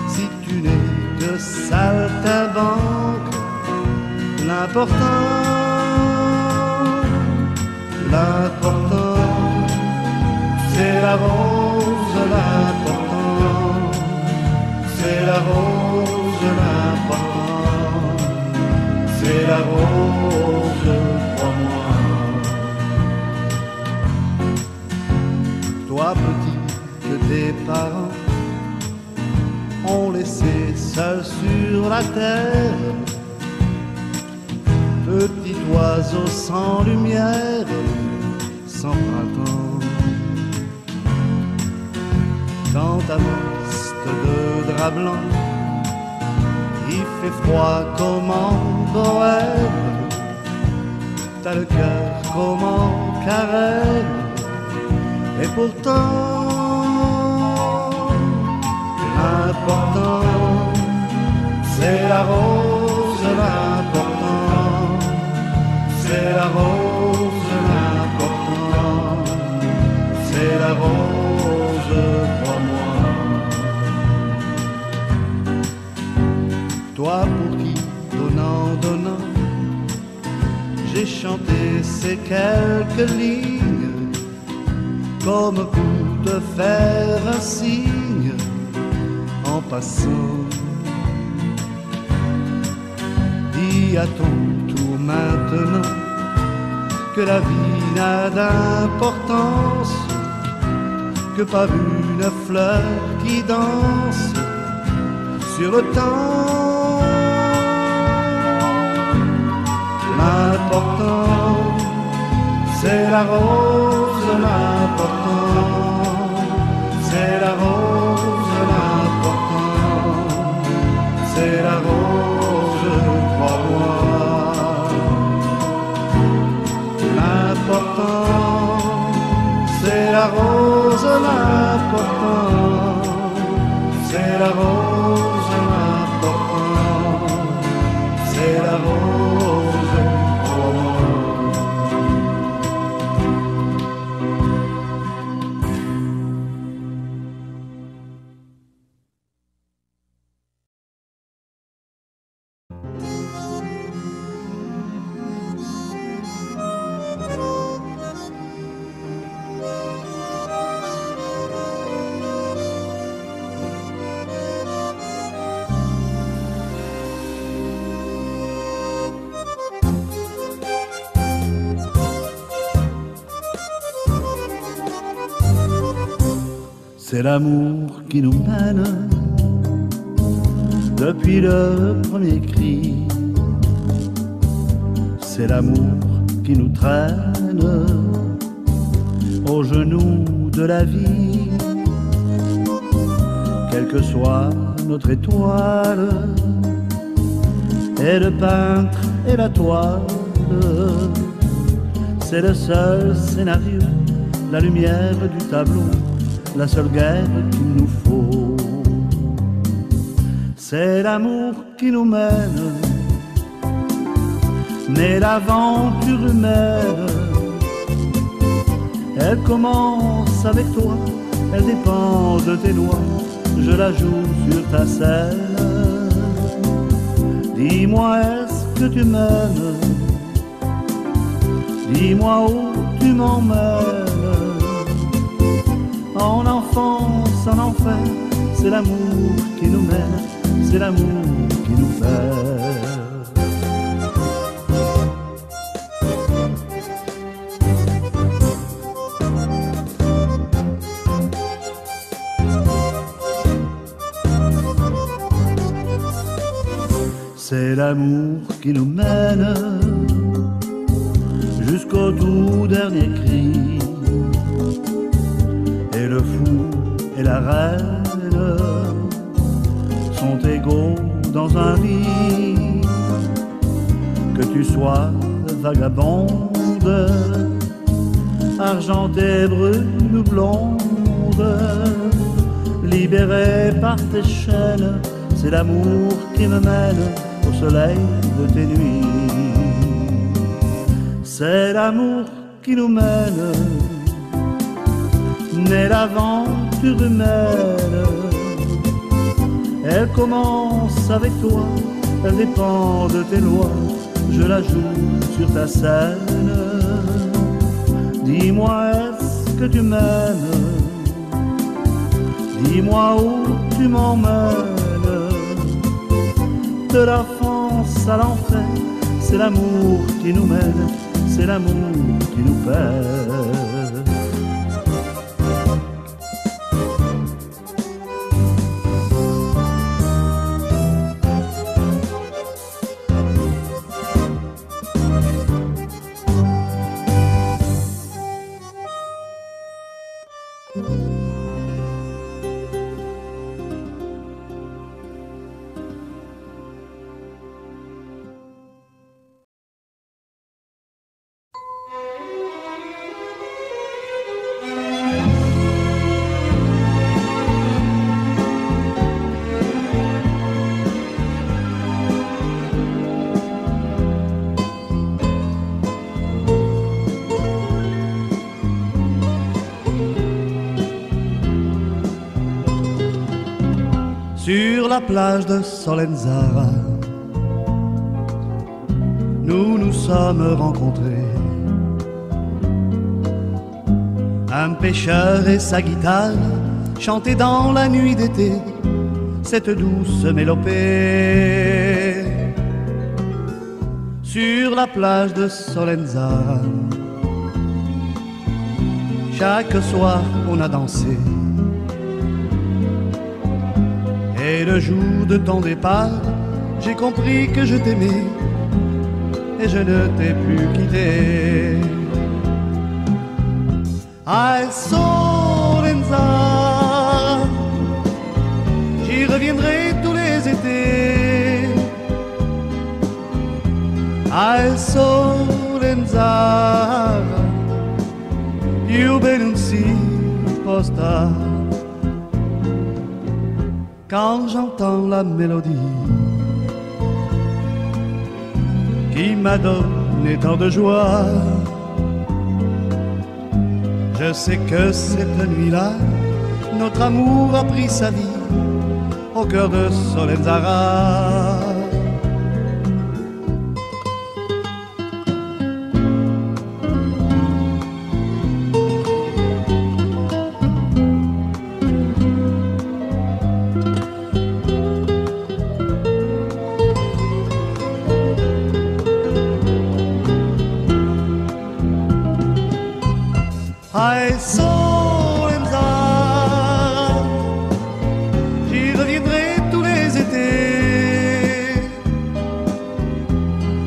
Si tu n'es que saltimbanque, l'important, c'est la rose, l'important, c'est la rose, l'important, c'est la rose, crois-moi. Toi petit que tes parents ont laissé seul sur la terre, petit oiseau sans lumière, sans printemps. Dans ta veste de drap blanc, il fait froid comme en Bohème. T'as le cœur comme en Carême, et pourtant l'important, c'est la rose, l'important, c'est la rose, l'important, c'est la rose, crois-moi. Toi pour qui, donnant, j'ai chanté ces quelques lignes, comme pour te faire un signe en passant. Dis à ton tour maintenant que la vie n'a d'importance que par une fleur qui danse sur le temps. L'important, c'est la rose, l'important, c'est la rose, l'important, c'est la rose, crois-moi. L'important, c'est la rose, l'important, c'est la rose, l'important, c'est la rose, crois-moi. C'est l'amour qui nous mène depuis le premier cri. C'est l'amour qui nous traîne aux genoux de la vie. Quelle que soit notre étoile, et le peintre et la toile, c'est le seul scénario, la lumière du tableau, la seule guerre qu'il nous faut. C'est l'amour qui nous mène, mais l'aventure humaine, elle commence avec toi, elle dépend de tes doigts, je la joue sur ta scène. Dis-moi, est-ce que tu m'aimes? Dis-moi où tu m'emmènes. En enfance, en enfer, c'est l'amour qui nous mène, c'est l'amour qui nous fait. C'est l'amour qui nous mène jusqu'au tout dernier cri. Et le fou et la reine sont égaux dans un lit. Que tu sois vagabonde, argentée, brune ou blonde, libérée par tes chaînes, c'est l'amour qui me mène au soleil de tes nuits. C'est l'amour qui nous mène, mais l'aventure humaine, elle commence avec toi, elle dépend de tes lois, je la joue sur ta scène. Dis-moi, est-ce que tu m'aimes? Dis-moi où tu m'emmènes. De la France à l'enfer, c'est l'amour qui nous mène, c'est l'amour qui nous perd. Sur la plage de Solenzara, nous nous sommes rencontrés. Un pêcheur et sa guitare chantaient dans la nuit d'été cette douce mélopée. Sur la plage de Solenzara, chaque soir on a dansé. Et le jour de ton départ, j'ai compris que je t'aimais. et je ne t'ai plus quitté. Al Solenza, j'y reviendrai tous les étés. Al Solenza, più bene non si posta. Quand j'entends la mélodie qui m'a donné tant de joie, je sais que cette nuit-là, notre amour a pris sa vie au cœur de Solenzara. Al Solenza, j'y reviendrai tous les étés.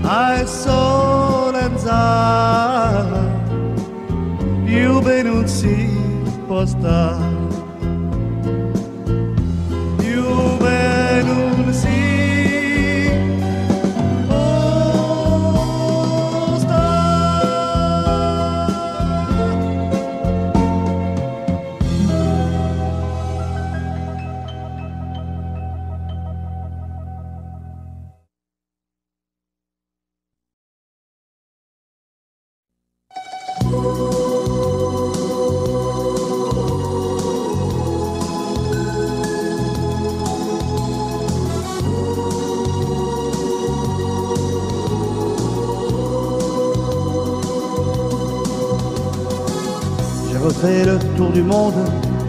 Al Solenza, più bene non si posta. Più bene non si J'ai refait le tour du monde,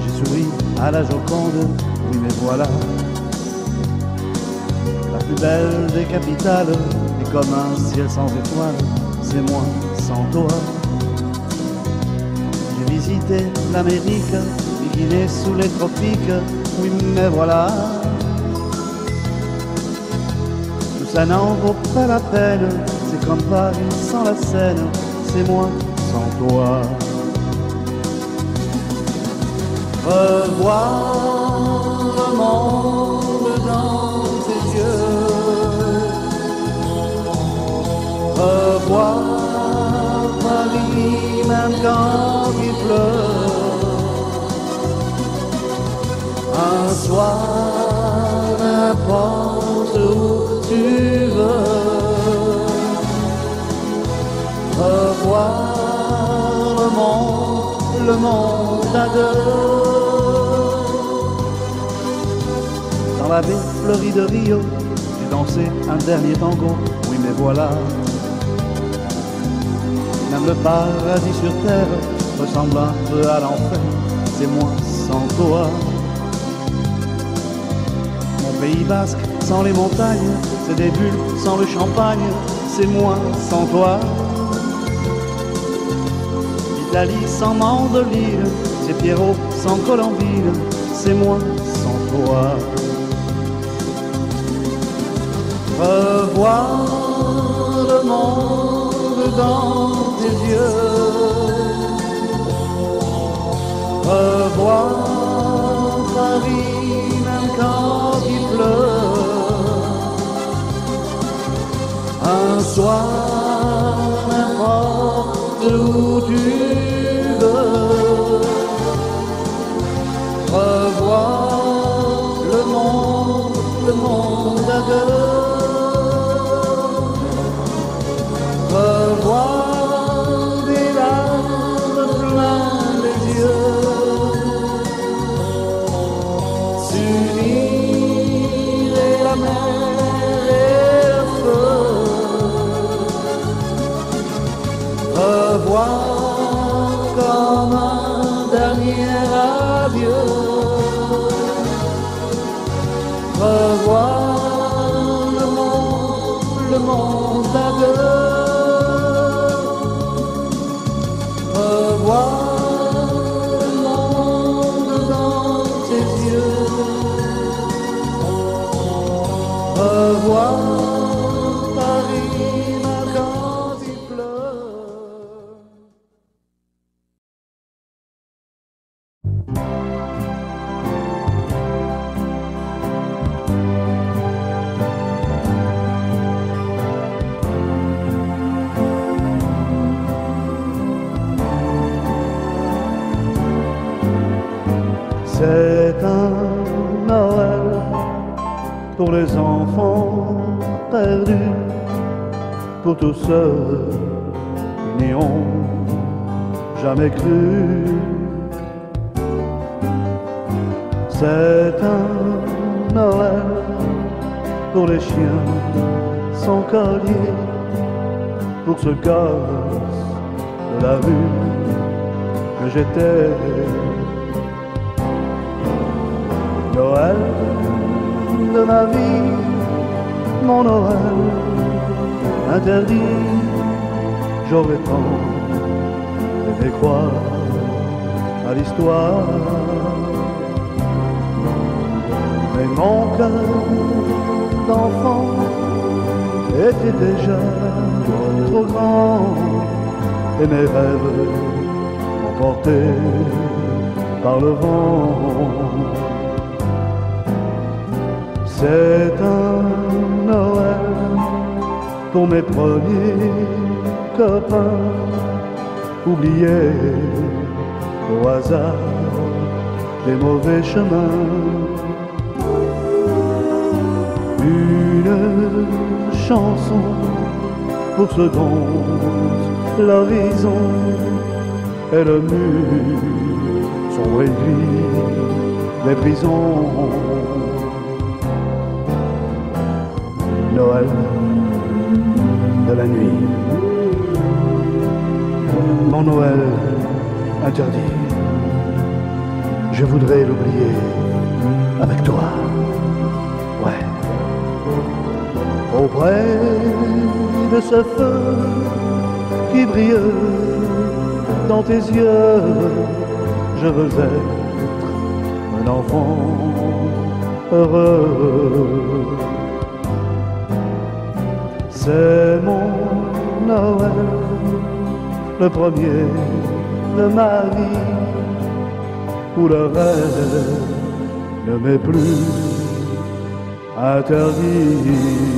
j'ai souri à la Joconde, oui mais voilà, la plus belle des capitales, et comme un ciel sans étoiles, c'est moi sans toi. J'ai visité l'Amérique, les Guinées sous les tropiques, oui mais voilà, tout ça n'en vaut pas la peine, c'est comme Paris sans la Seine, c'est moi sans toi. Revoir le monde dans tes yeux, revoir Paris même quand il pleut, un soir n'importe où tu veux, revoir le monde à deux. Dans la baie fleurie de Rio, j'ai dansé un dernier tango, oui mais voilà. Même le paradis sur terre ressemble un peu à l'enfer, c'est moi sans toi. Mon Pays Basque sans les montagnes, c'est des bulles sans le champagne, c'est moi sans toi. L'Italie sans mandoline, c'est Pierrot sans colombine, c'est moi sans toi. Revoir le monde dans tes yeux, revoir Paris même quand il pleut, un soir n'importe où tu veux, revoir le monde à deux. Revoir des larmes plein les yeux, s'unir et la mer et le feu, revoir comme un dernier adieu, revoir le monde à deux. Revoir le monde dans tes yeux, revoir Paris, ma grande. C'est un Noël pour les enfants perdus, pour tous ceux qui n'y ont jamais cru. C'est un Noël pour les chiens sans collier, pour ce gosse de la rue que j'étais. Noël de ma vie, mon Noël interdit, j'aurais tant aimé croire à l'histoire. Mais mon cœur d'enfant était déjà trop grand et mes rêves emportés par le vent. C'est un Noël pour mes premiers copains, oubliés au hasard des mauvais chemins. Une chanson pour ceux dont l'horizon est le mur sombre et gris des prisons. Noël de la nuit, mon Noël interdit, je voudrais l'oublier avec toi, ouais. Auprès de ce feu qui brille dans tes yeux, je veux être un enfant heureux. C'est mon Noël, le premier de ma vie, où le rêve ne m'est plus interdit.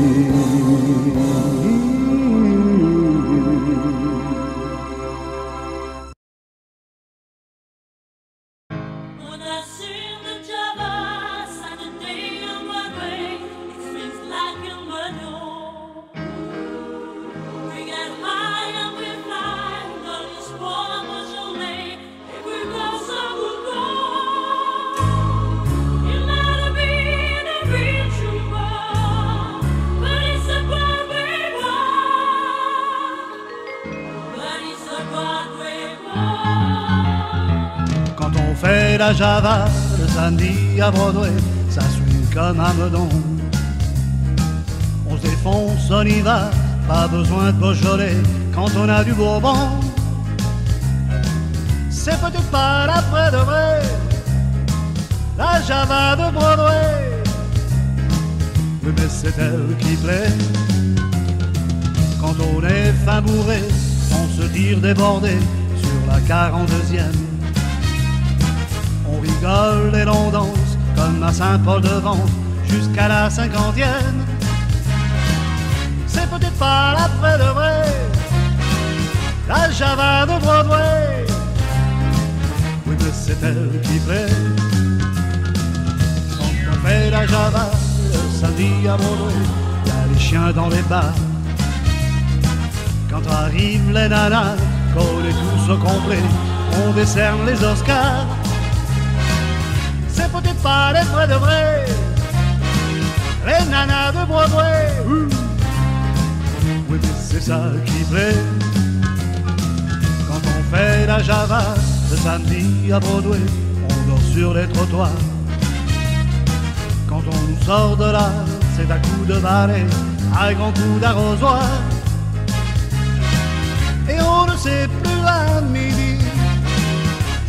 Fait la Java le samedi à Broadway, ça suit comme un meudon. On se défonce, on y va, pas besoin de Beaujolais quand on a du Bourbon. C'est peut-être pas la vraie de vrai, la Java de Broadway, oui, mais c'est elle qui plaît. Quand on est fin bourré, on se tire débordé sur la 42e. On rigole et l'on danse comme à Saint-Paul-de-Vence jusqu'à la 50e. C'est peut-être pas la vraie de vrai, la Java de Broadway, oui, mais c'est elle qui plaît. Quand on fait la Java le samedi à Broadway, y a les chiens dans les bars. Quand arrivent les nanas, collés tous au complet, on décerne les Oscars. C'est peut-être pas les vrais de vrai, les nanas de Broadway, oui, mais c'est ça qui plaît. Quand on fait la Java le samedi à Broadway, on dort sur les trottoirs. Quand on nous sort de là, c'est à coups de balai, à grands coups d'arrosoir. Et on ne sait plus à midi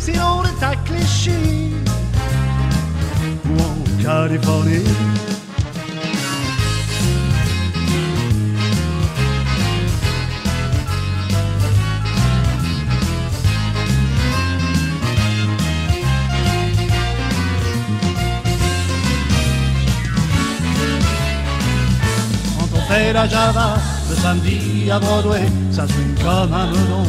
si on est à Clichy ou en Californie. Quand on fait la Java le samedi à Broadway, ça swing comme un melon.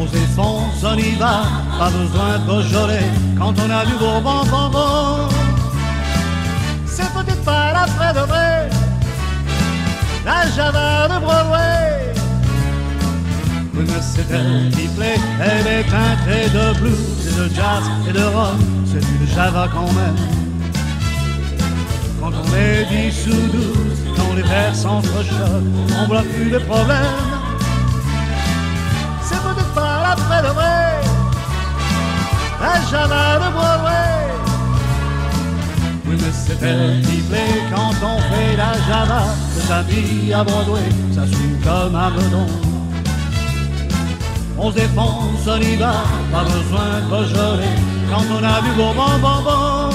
On s'effonce, on y va, pas besoin de Beaujolais quand on a du Bourbon, bonbon. C'est peut-être pas la vraie de vrai, la Java de Broadway. Oui, mais c'est elle qui plaît, elle est teintée de blues et de jazz et de rock, c'est une Java quand même. Quand on est 10 ou 12, quand les vers s'entrechoquent, on voit plus de problèmes. C'est peut-être pas la vraie de vrai, la Java de Broadway. Oui, mais c'est elle qui plaît quand on fait la Java de sa vie à Broadway, ça suit comme un bedon. On se défonce, on y va, pas besoin de Beaujolais quand on a du Bourbon, bonbon.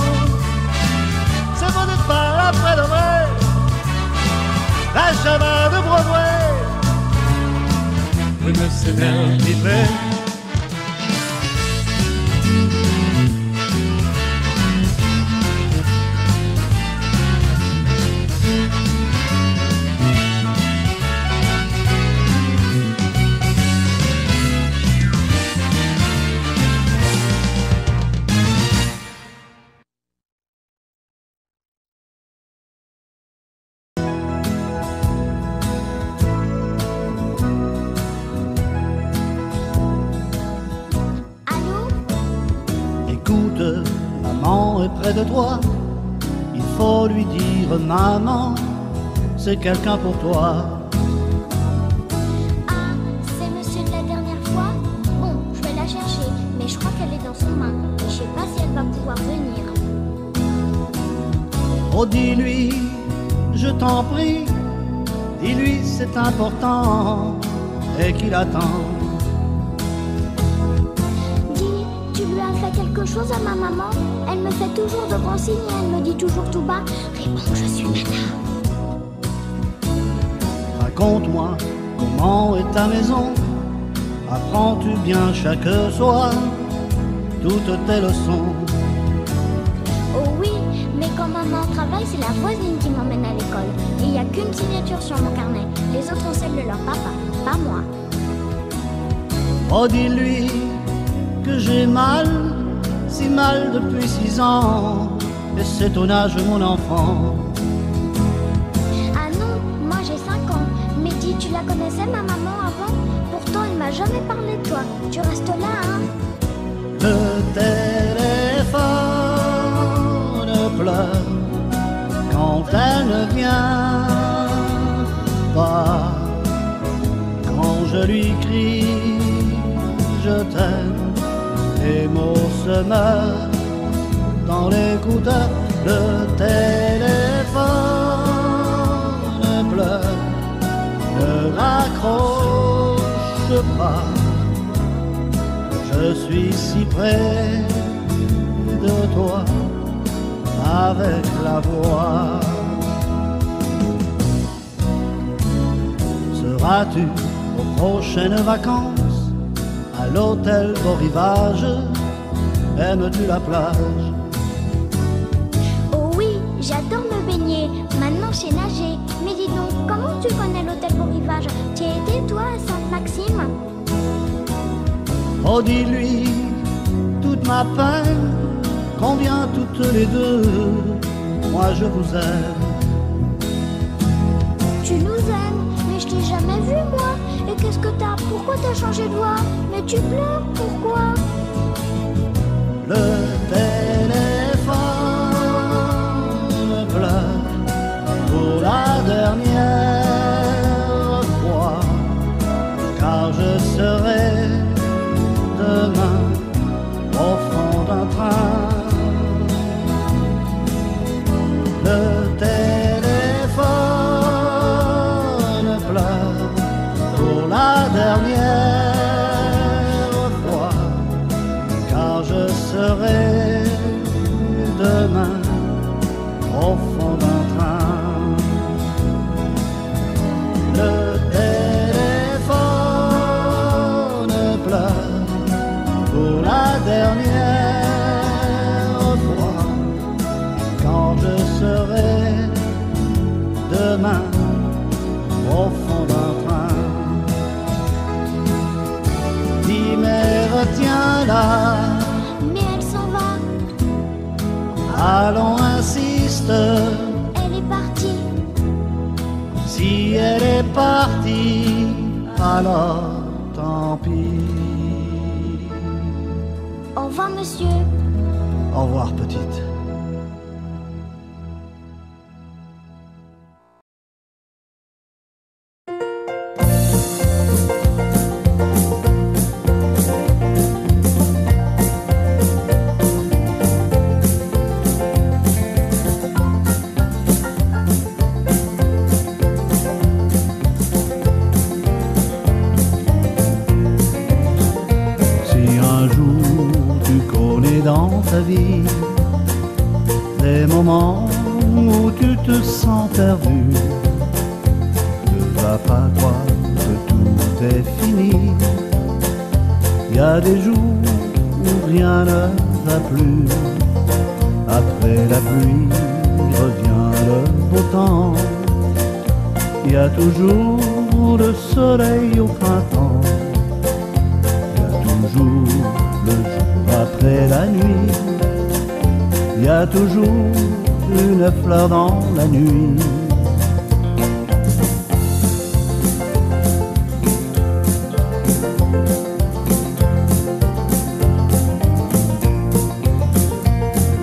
C'est peut-être pas la vraie de vrai, la Java de Broadway. Oui, mais c'est elle qui plaît. Maman est près de toi, il faut lui dire maman, c'est quelqu'un pour toi. Ah, c'est monsieur de la dernière fois? Bon, je vais la chercher, mais je crois qu'elle est dans son main, et je sais pas si elle va pouvoir venir. Oh, dis-lui, je t'en prie, dis-lui c'est important, et qu'il attend. Quelque chose à ma maman, elle me fait toujours de grands signes et elle me dit toujours tout bas, réponds que je suis nana. Raconte-moi comment est ta maison, apprends-tu bien chaque soir toutes tes leçons? Oh oui, mais quand maman travaille, c'est la voisine qui m'emmène à l'école. Et il n'y a qu'une signature sur mon carnet, les autres ont celle de leur papa, pas moi. Oh, dis-lui que j'ai mal, si mal depuis 6 ans, et c'est ton âge mon enfant. Ah non, moi j'ai 5 ans, mais dis, tu la connaissais ma maman avant? Pourtant elle m'a jamais parlé de toi, tu restes là hein? Le téléphone pleure quand elle ne vient pas, quand je lui crie je t'aime, les mots se meurent dans l'écouteur. Le téléphone pleure, ne raccroche pas. Je suis si près de toi avec la voix. Seras-tu aux prochaines vacances à l'hôtel Beau Rivage? Aimes-tu la plage? Oh oui, j'adore me baigner. Maintenant je sais nager. Mais dis donc, comment tu connais l'hôtel Beau Rivage? Tu y as été toi à Sainte-Maxime? Oh, dis-lui toute ma peine, qu'on vient toutes les deux. Moi je vous aime. Tu nous aimes, mais je t'ai jamais vu moi. Et qu'est-ce que t'as? Pourquoi t'as changé de voix? Mais tu pleures, pourquoi? Le téléphone pleure pour la dernière fois, car je serai demain au fond d'un train. Le téléphone pleure pour la dernière fois, car je serai demain au fond d'un train. Le téléphone pleure pour la dernière fois, quand je serai demain au fond d'un train. Dis Allons, insiste. Elle est partie. Si elle est partie, alors tant pis. Au revoir, monsieur. Au revoir, petite. Des moments où tu te sens perdu, ne va pas croire que tout est fini. Il y a des jours où rien ne va plus. Après la pluie revient le beau temps. Il y a toujours le soleil au printemps. Il y a toujours le jour après la nuit. Il y a toujours une fleur dans la nuit.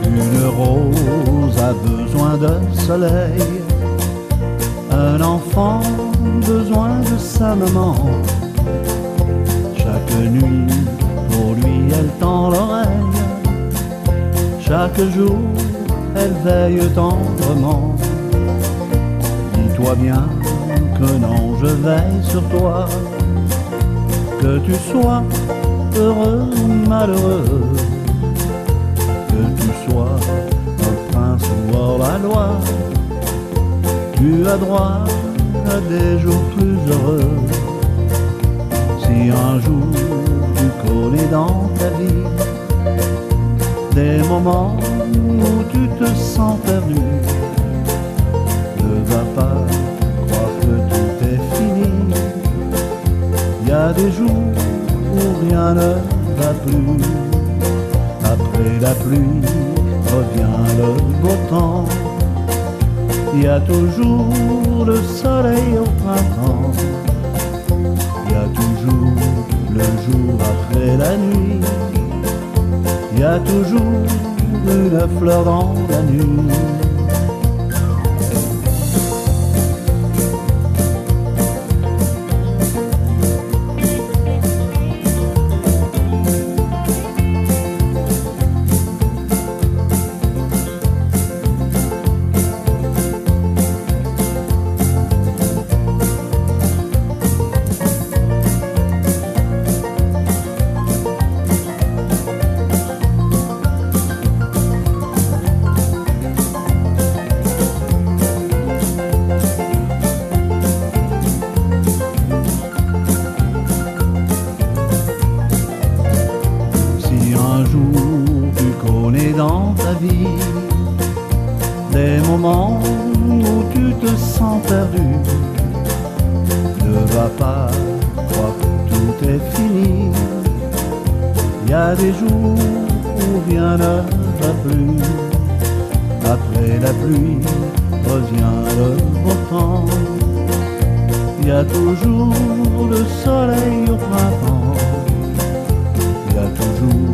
Une rose a besoin de soleil, un enfant besoin de sa maman. Chaque nuit, pour lui, elle tend l'oreille. Chaque jour, elle veille tendrement. Dis-toi bien que non, je veille sur toi. Que tu sois heureux ou malheureux, que tu sois un prince ou hors la loi, tu as droit à des jours plus heureux. Si un jour tu connais dans ta vie des moments où tu te sens perdu, ne va pas croire que tout est fini. Il y a des jours où rien ne va plus. Après la pluie revient le beau temps. Il y a toujours le soleil au printemps. Il y a toujours le jour après la nuit. Il y a toujours une fleur dans la nuit. Dans ta vie, des moments où tu te sens perdu, ne va pas croire que tout est fini. Il y a des jours où rien ne va plus. Après la pluie revient le beau temps. Il y a toujours le soleil au printemps. Il y a toujours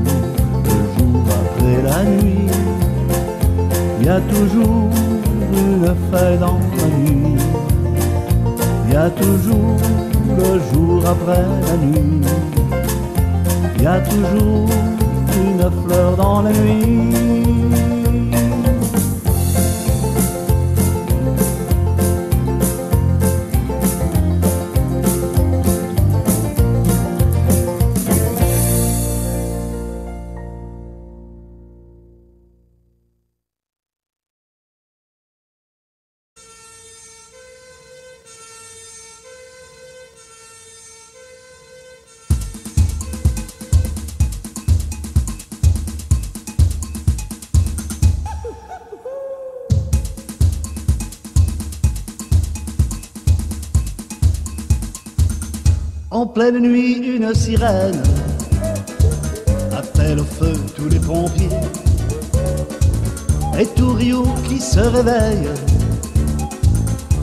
après la nuit, il y a toujours une feuille dans la nuit. Il y a toujours le jour après la nuit. Il y a toujours une fleur dans la nuit. En pleine nuit, une sirène appelle au feu tous les pompiers. Et tout Rio qui se réveille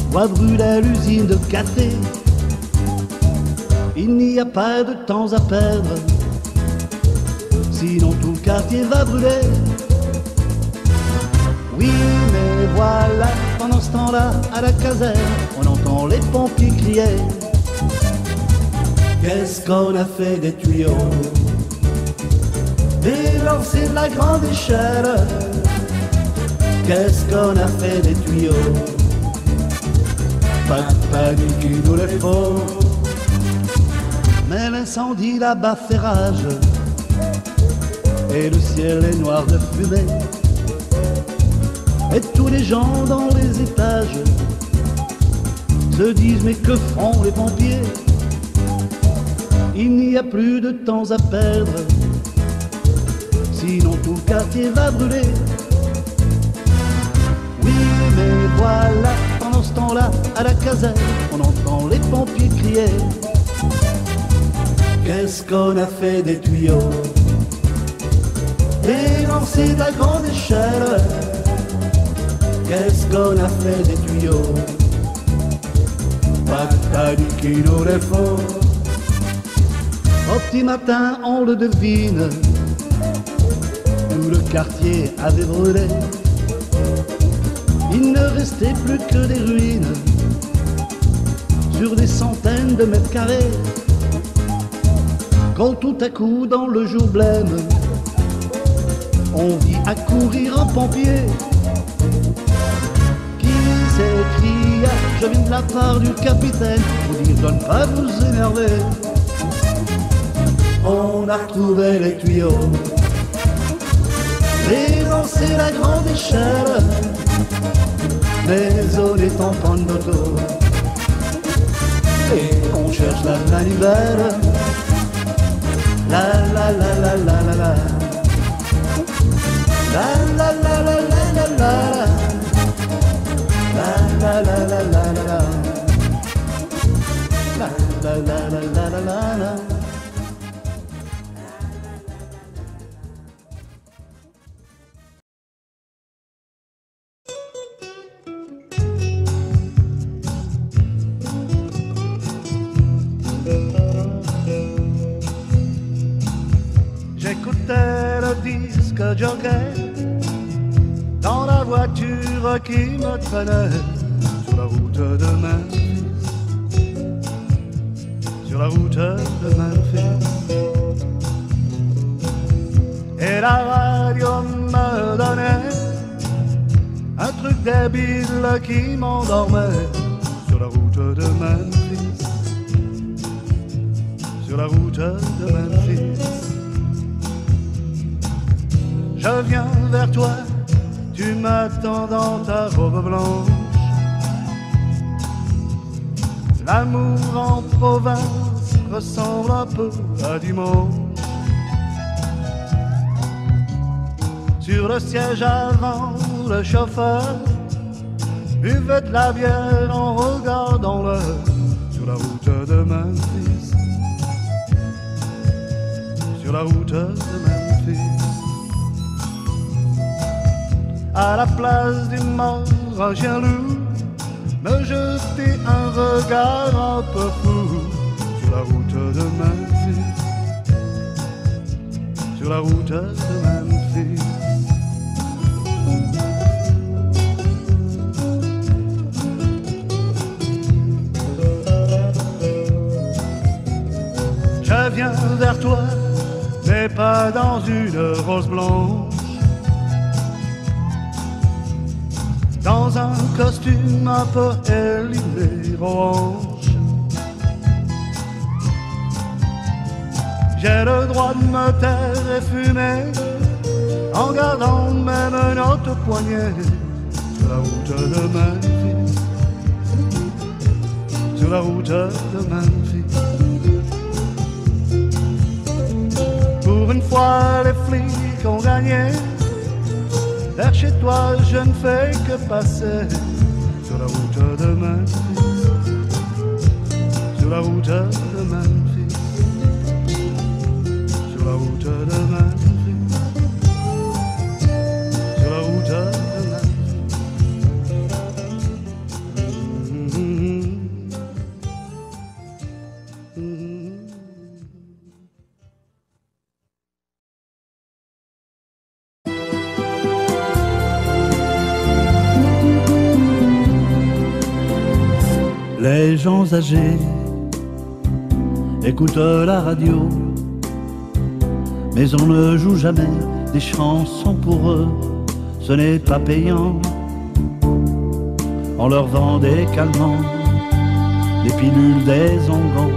voit brûler l'usine de café. Il n'y a pas de temps à perdre, sinon tout le quartier va brûler. Oui, mais voilà, pendant ce temps-là, à la caserne, on entend les pompiers crier. Qu'est-ce qu'on a fait des tuyaux, des lancers de la grande échelle? Qu'est-ce qu'on a fait des tuyaux? Pas de panique, il nous les faut. Mais l'incendie là-bas fait rage, et le ciel est noir de fumée. Et tous les gens dans les étages se disent mais que feront les pompiers? Il n'y a plus de temps à perdre, sinon tout le quartier va brûler. Oui, mais voilà, pendant ce temps-là, à la caserne, on entend les pompiers crier. Qu'est-ce qu'on a fait des tuyaux, des lancers de la grande échelle? Qu'est-ce qu'on a fait des tuyaux? Pas de panique, il nous les faut. Au petit matin, on le devine, tout le quartier avait brûlé. Il ne restait plus que des ruines sur des centaines de mètres carrés. Quand tout à coup, dans le jour blême, on vit accourir un pompier qui s'écria: je viens de la part du capitaine pour dire de ne pas vous énerver. On a retrouvé les tuyaux, les lancers la grande échelle, mais on est en panne d'auto et on cherche la manivelle. La la la la la la la, la la la la la la la, la la la la la la la, la la la la la la la. J'écoutais le disque jockey dans la voiture qui me traînait sur la route de Memphis, sur la route de Memphis. Et la radio me donnait un truc débile qui m'endormait sur la route de Memphis, sur la route de Memphis. Je viens vers toi, tu m'attends dans ta robe blanche. L'amour en province ressemble un peu à dimanche. Sur le siège avant, le chauffeur buvait de la bière en regardant l'heure sur la route de Memphis, sur la route de Memphis. À la place du mort, un chien loup me jetait un regard un peu fou sur la route de Memphis, sur la route de Memphis. Je viens vers toi, mais pas dans une rose blanche, dans un costume un peu élimé orange. J'ai le droit de me taire et fumer en gardant même notre poignet sur la route de Memphis, sur la route de Memphis. Pour une fois les flics ont gagné, vers chez toi je ne fais que passer sur la route de Memphis, sur la route de Memphis, sur la route de Memphis, sur la route demain. Les gens âgés écoutent la radio, mais on ne joue jamais des chansons pour eux. Ce n'est pas payant. On leur vend des calmants, des pilules, des onguents,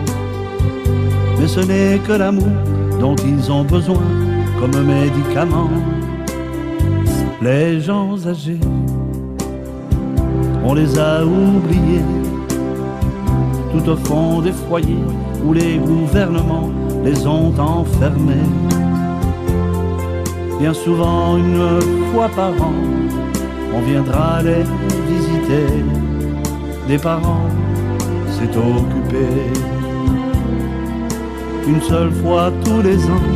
mais ce n'est que l'amour dont ils ont besoin comme médicament. Les gens âgés, on les a oubliés, tout au fond des foyers où les gouvernements les ont enfermés. Bien souvent, une fois par an, on viendra les visiter. Des parents, c'est occupé. Une seule fois tous les ans,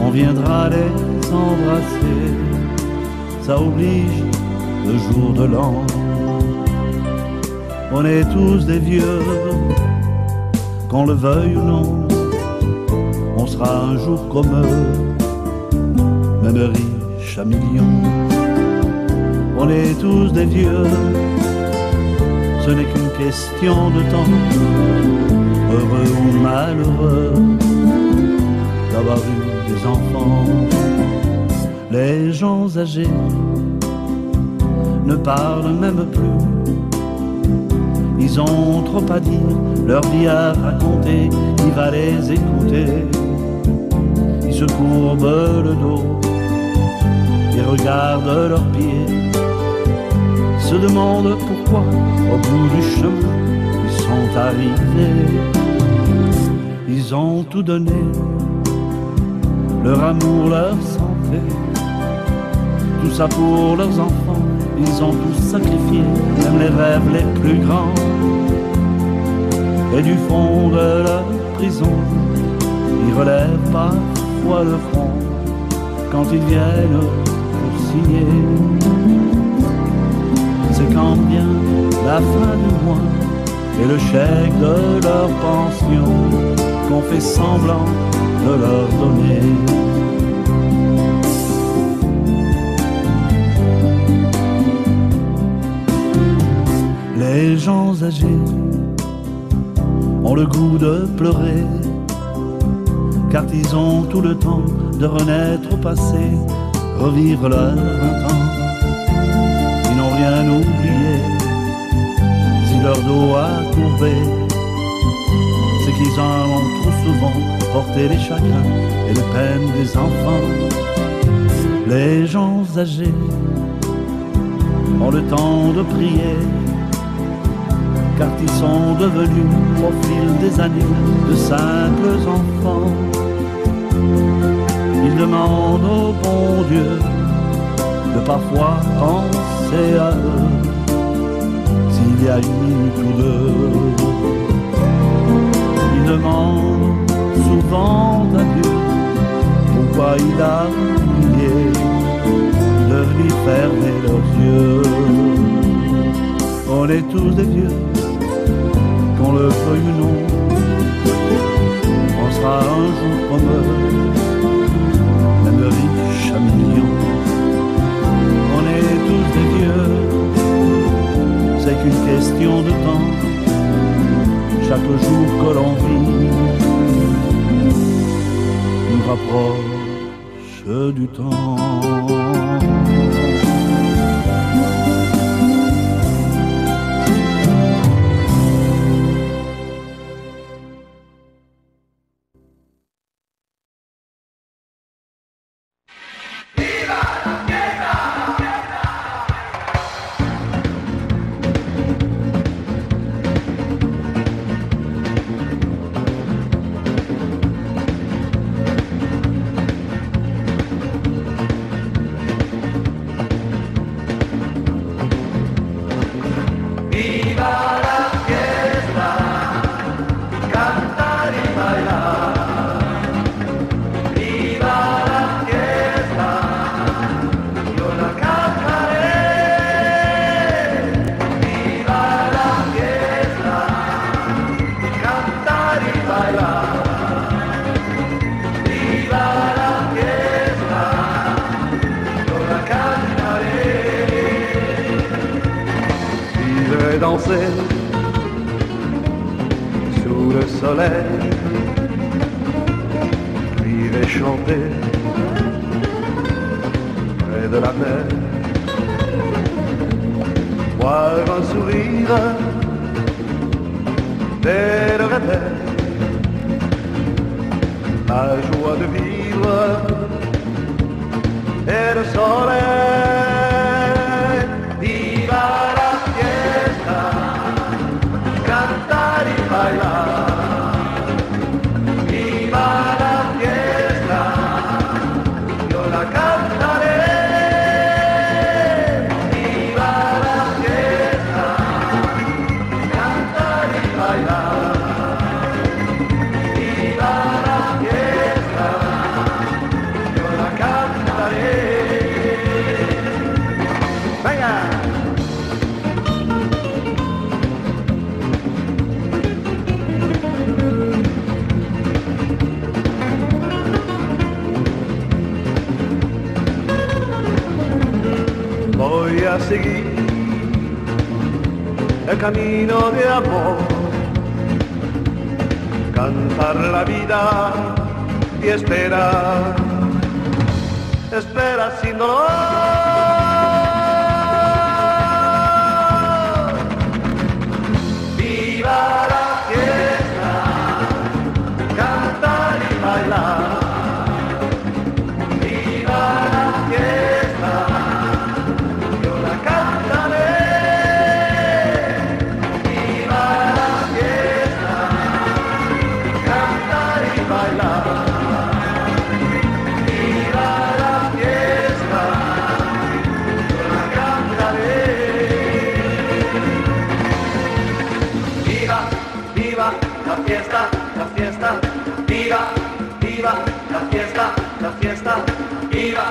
on viendra les embrasser. Ça oblige le jour de l'an. On est tous des vieux, qu'on le veuille ou non. On sera un jour comme eux, même riches à millions. On est tous des vieux, ce n'est qu'une question de temps. Heureux ou malheureux d'avoir eu des enfants. Les gens âgés ne parlent même plus. Ils ont trop à dire, leur vie à raconter, qui va les écouter? Ils se courbent le dos et regardent leurs pieds, se demandent pourquoi, au bout du chemin, ils sont arrivés. Ils ont tout donné, leur amour, leur santé, tout ça pour leurs enfants. Ils ont tout sacrifié, même les rêves les plus grands. Et du fond de leur prison, ils relèvent parfois le front quand ils viennent pour signer. C'est quand vient la fin du mois et le chèque de leur pension qu'on fait semblant de leur donner. Les gens âgés ont le goût de pleurer, car ils ont tout le temps de renaître au passé, revivre leur 20 ans. Ils n'ont rien oublié, si leur dos a courbé, c'est qu'ils ont trop souvent porté les chagrins et les peines des enfants. Les gens âgés ont le temps de prier, car ils sont devenus au fil des années de simples enfants. Ils demandent au bon Dieu de parfois penser à eux, s'il y a une minute ou deux. Ils demandent souvent à Dieu pourquoi il a oublié de venir fermer leurs yeux. On est tous des vieux, qu'on le veuille ou non, on sera un jour comme eux, même riches à millions. On est tous des vieux, c'est qu'une question de temps, chaque jour que l'on vit nous rapproche du temps. danser sous le soleil, vivre et chanter près de la mer, voir un sourire dès le réveil, la joie de vivre et le soleil. Viva la fiesta, cantar y bailar. Viva la fiesta, yo la cantaré. Viva la fiesta, cantar y bailar. Viva la fiesta, yo la cantaré. Venga. Voy a seguir el camino de amor, cantar la vida y esperar, espera sin dolor. Viva la fiesta, cantar y bailar. Viva la fiesta, yo la cantaré. Viva la fiesta, cantar y bailar. Viva la fiesta, yo la cantaré. Viva, viva la fiesta, la fiesta. Viva, viva la fiesta, la fiesta. Viva,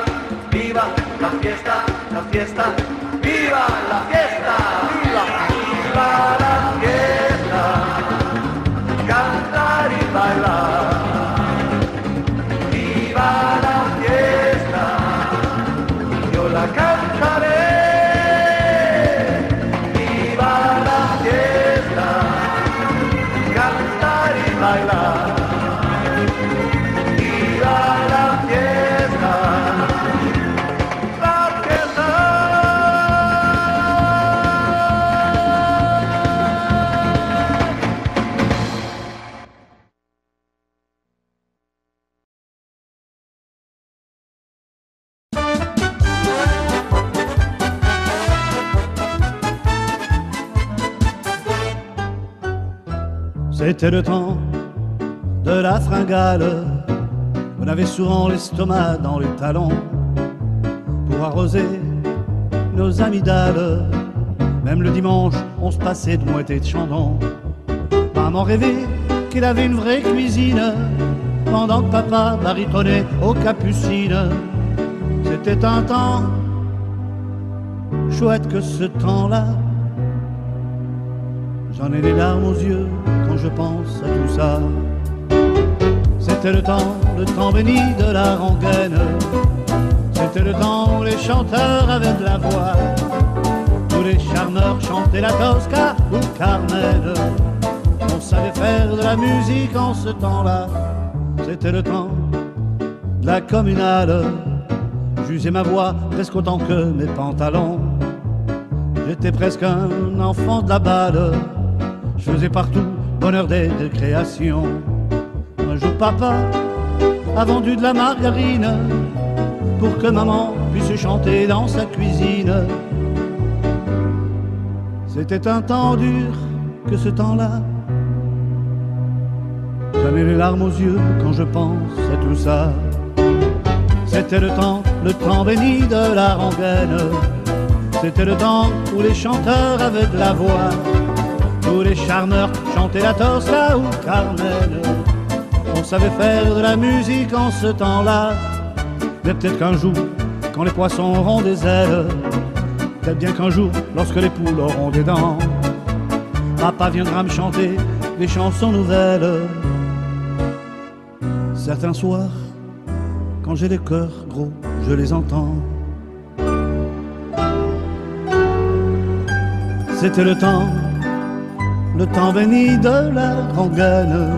viva la fiesta, la fiesta. Viva la fiesta, viva, viva la fiesta, cantar y bailar. Viva la fiesta, yo la cantaré. Viva la fiesta, cantar y bailar. Viva la fiesta, la fiesta. C'était le temps de la fringale. On avait souvent l'estomac dans les talons pour arroser nos amygdales. Même le dimanche, on se passait de mouettes et de chandons. Maman rêvait qu'il avait une vraie cuisine, pendant que papa baritonnait aux capucines. C'était un temps chouette que ce temps-là. J'en ai les larmes aux yeux quand je pense à tout ça. C'était le temps béni de la rengaine. C'était le temps où les chanteurs avaient de la voix, où les charmeurs chantaient la Tosca ou le Carmen. On savait faire de la musique en ce temps-là. C'était le temps de la communale. J'usais ma voix presque autant que mes pantalons. J'étais presque un enfant de la balle. Je faisais partout bonheur des récréations. Un jour papa a vendu de la margarine pour que maman puisse chanter dans sa cuisine. C'était un temps dur que ce temps-là. J'en ai les larmes aux yeux quand je pense à tout ça. C'était le temps béni de la rengaine. C'était le temps où les chanteurs avaient de la voix, où les charmeurs chantaient la Tosca ou Carmen. On savait faire de la musique en ce temps-là. Mais peut-être qu'un jour, quand les poissons auront des ailes, peut-être bien qu'un jour, lorsque les poules auront des dents, papa viendra me chanter des chansons nouvelles. Certains soirs, quand j'ai le cœur gros, je les entends. C'était le temps béni de la rengaine.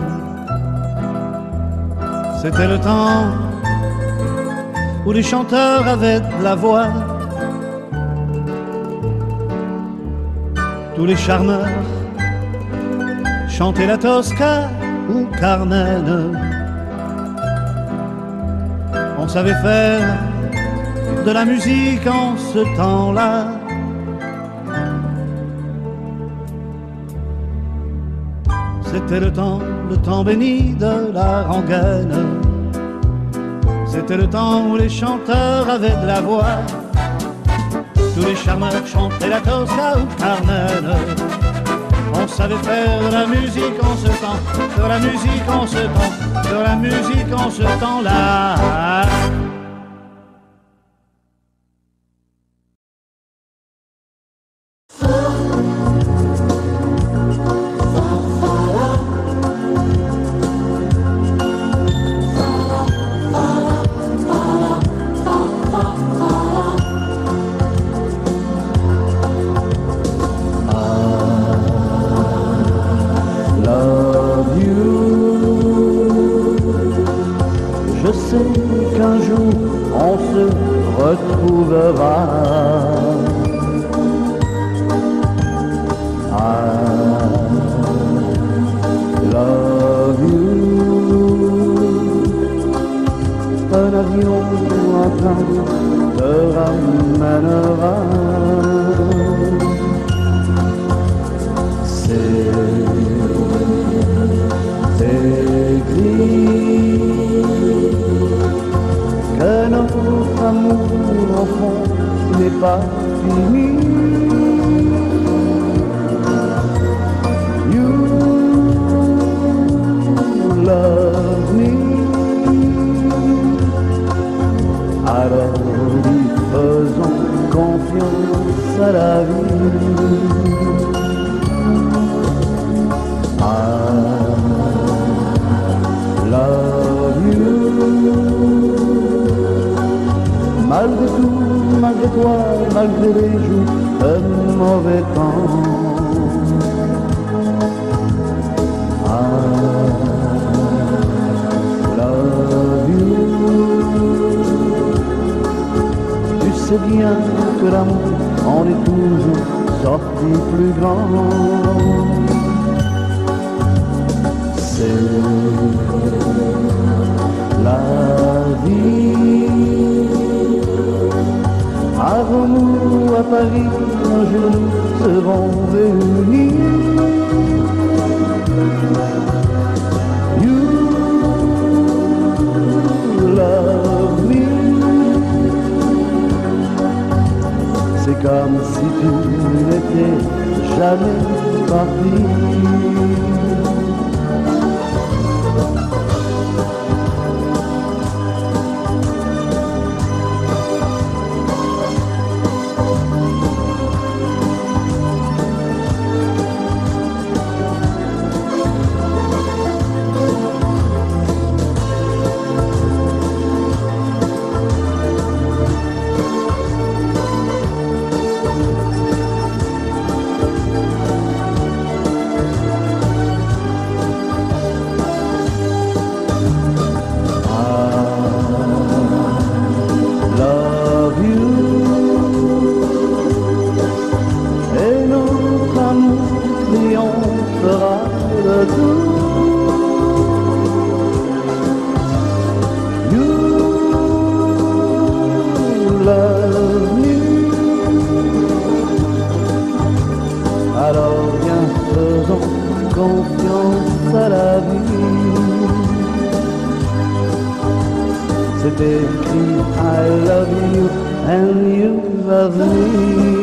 C'était le temps où les chanteurs avaient de la voix. Tous les charmeurs chantaient la Tosca ou Carmen. On savait faire de la musique en ce temps-là. C'était le temps béni de la rengaine. C'était le temps où les chanteurs avaient de la voix. Tous les charmeurs chantaient la Tosca ou Carmen. On savait faire de la musique en ce temps, de la musique en ce temps, de la musique en ce temps-là. Je sais qu'un jour on se retrouvera. I love you. Un avion en train te ramènera. C'est écrit que notre amour au fond n'est pas fini. You love me. Alors nous faisons confiance à la vie. I love you. Malgré tout, malgré toi, malgré les jours de mauvais temps, I love you. Tu sais bien que l'amour en est toujours sorti plus grand. C'est la vie. Avant nous à Paris, un jour nous serons réunis. You love me. C'est comme si tu n'étais jamais parti. Alors viens, faisons confiance à la vie. C'est écrit I love you and you love me.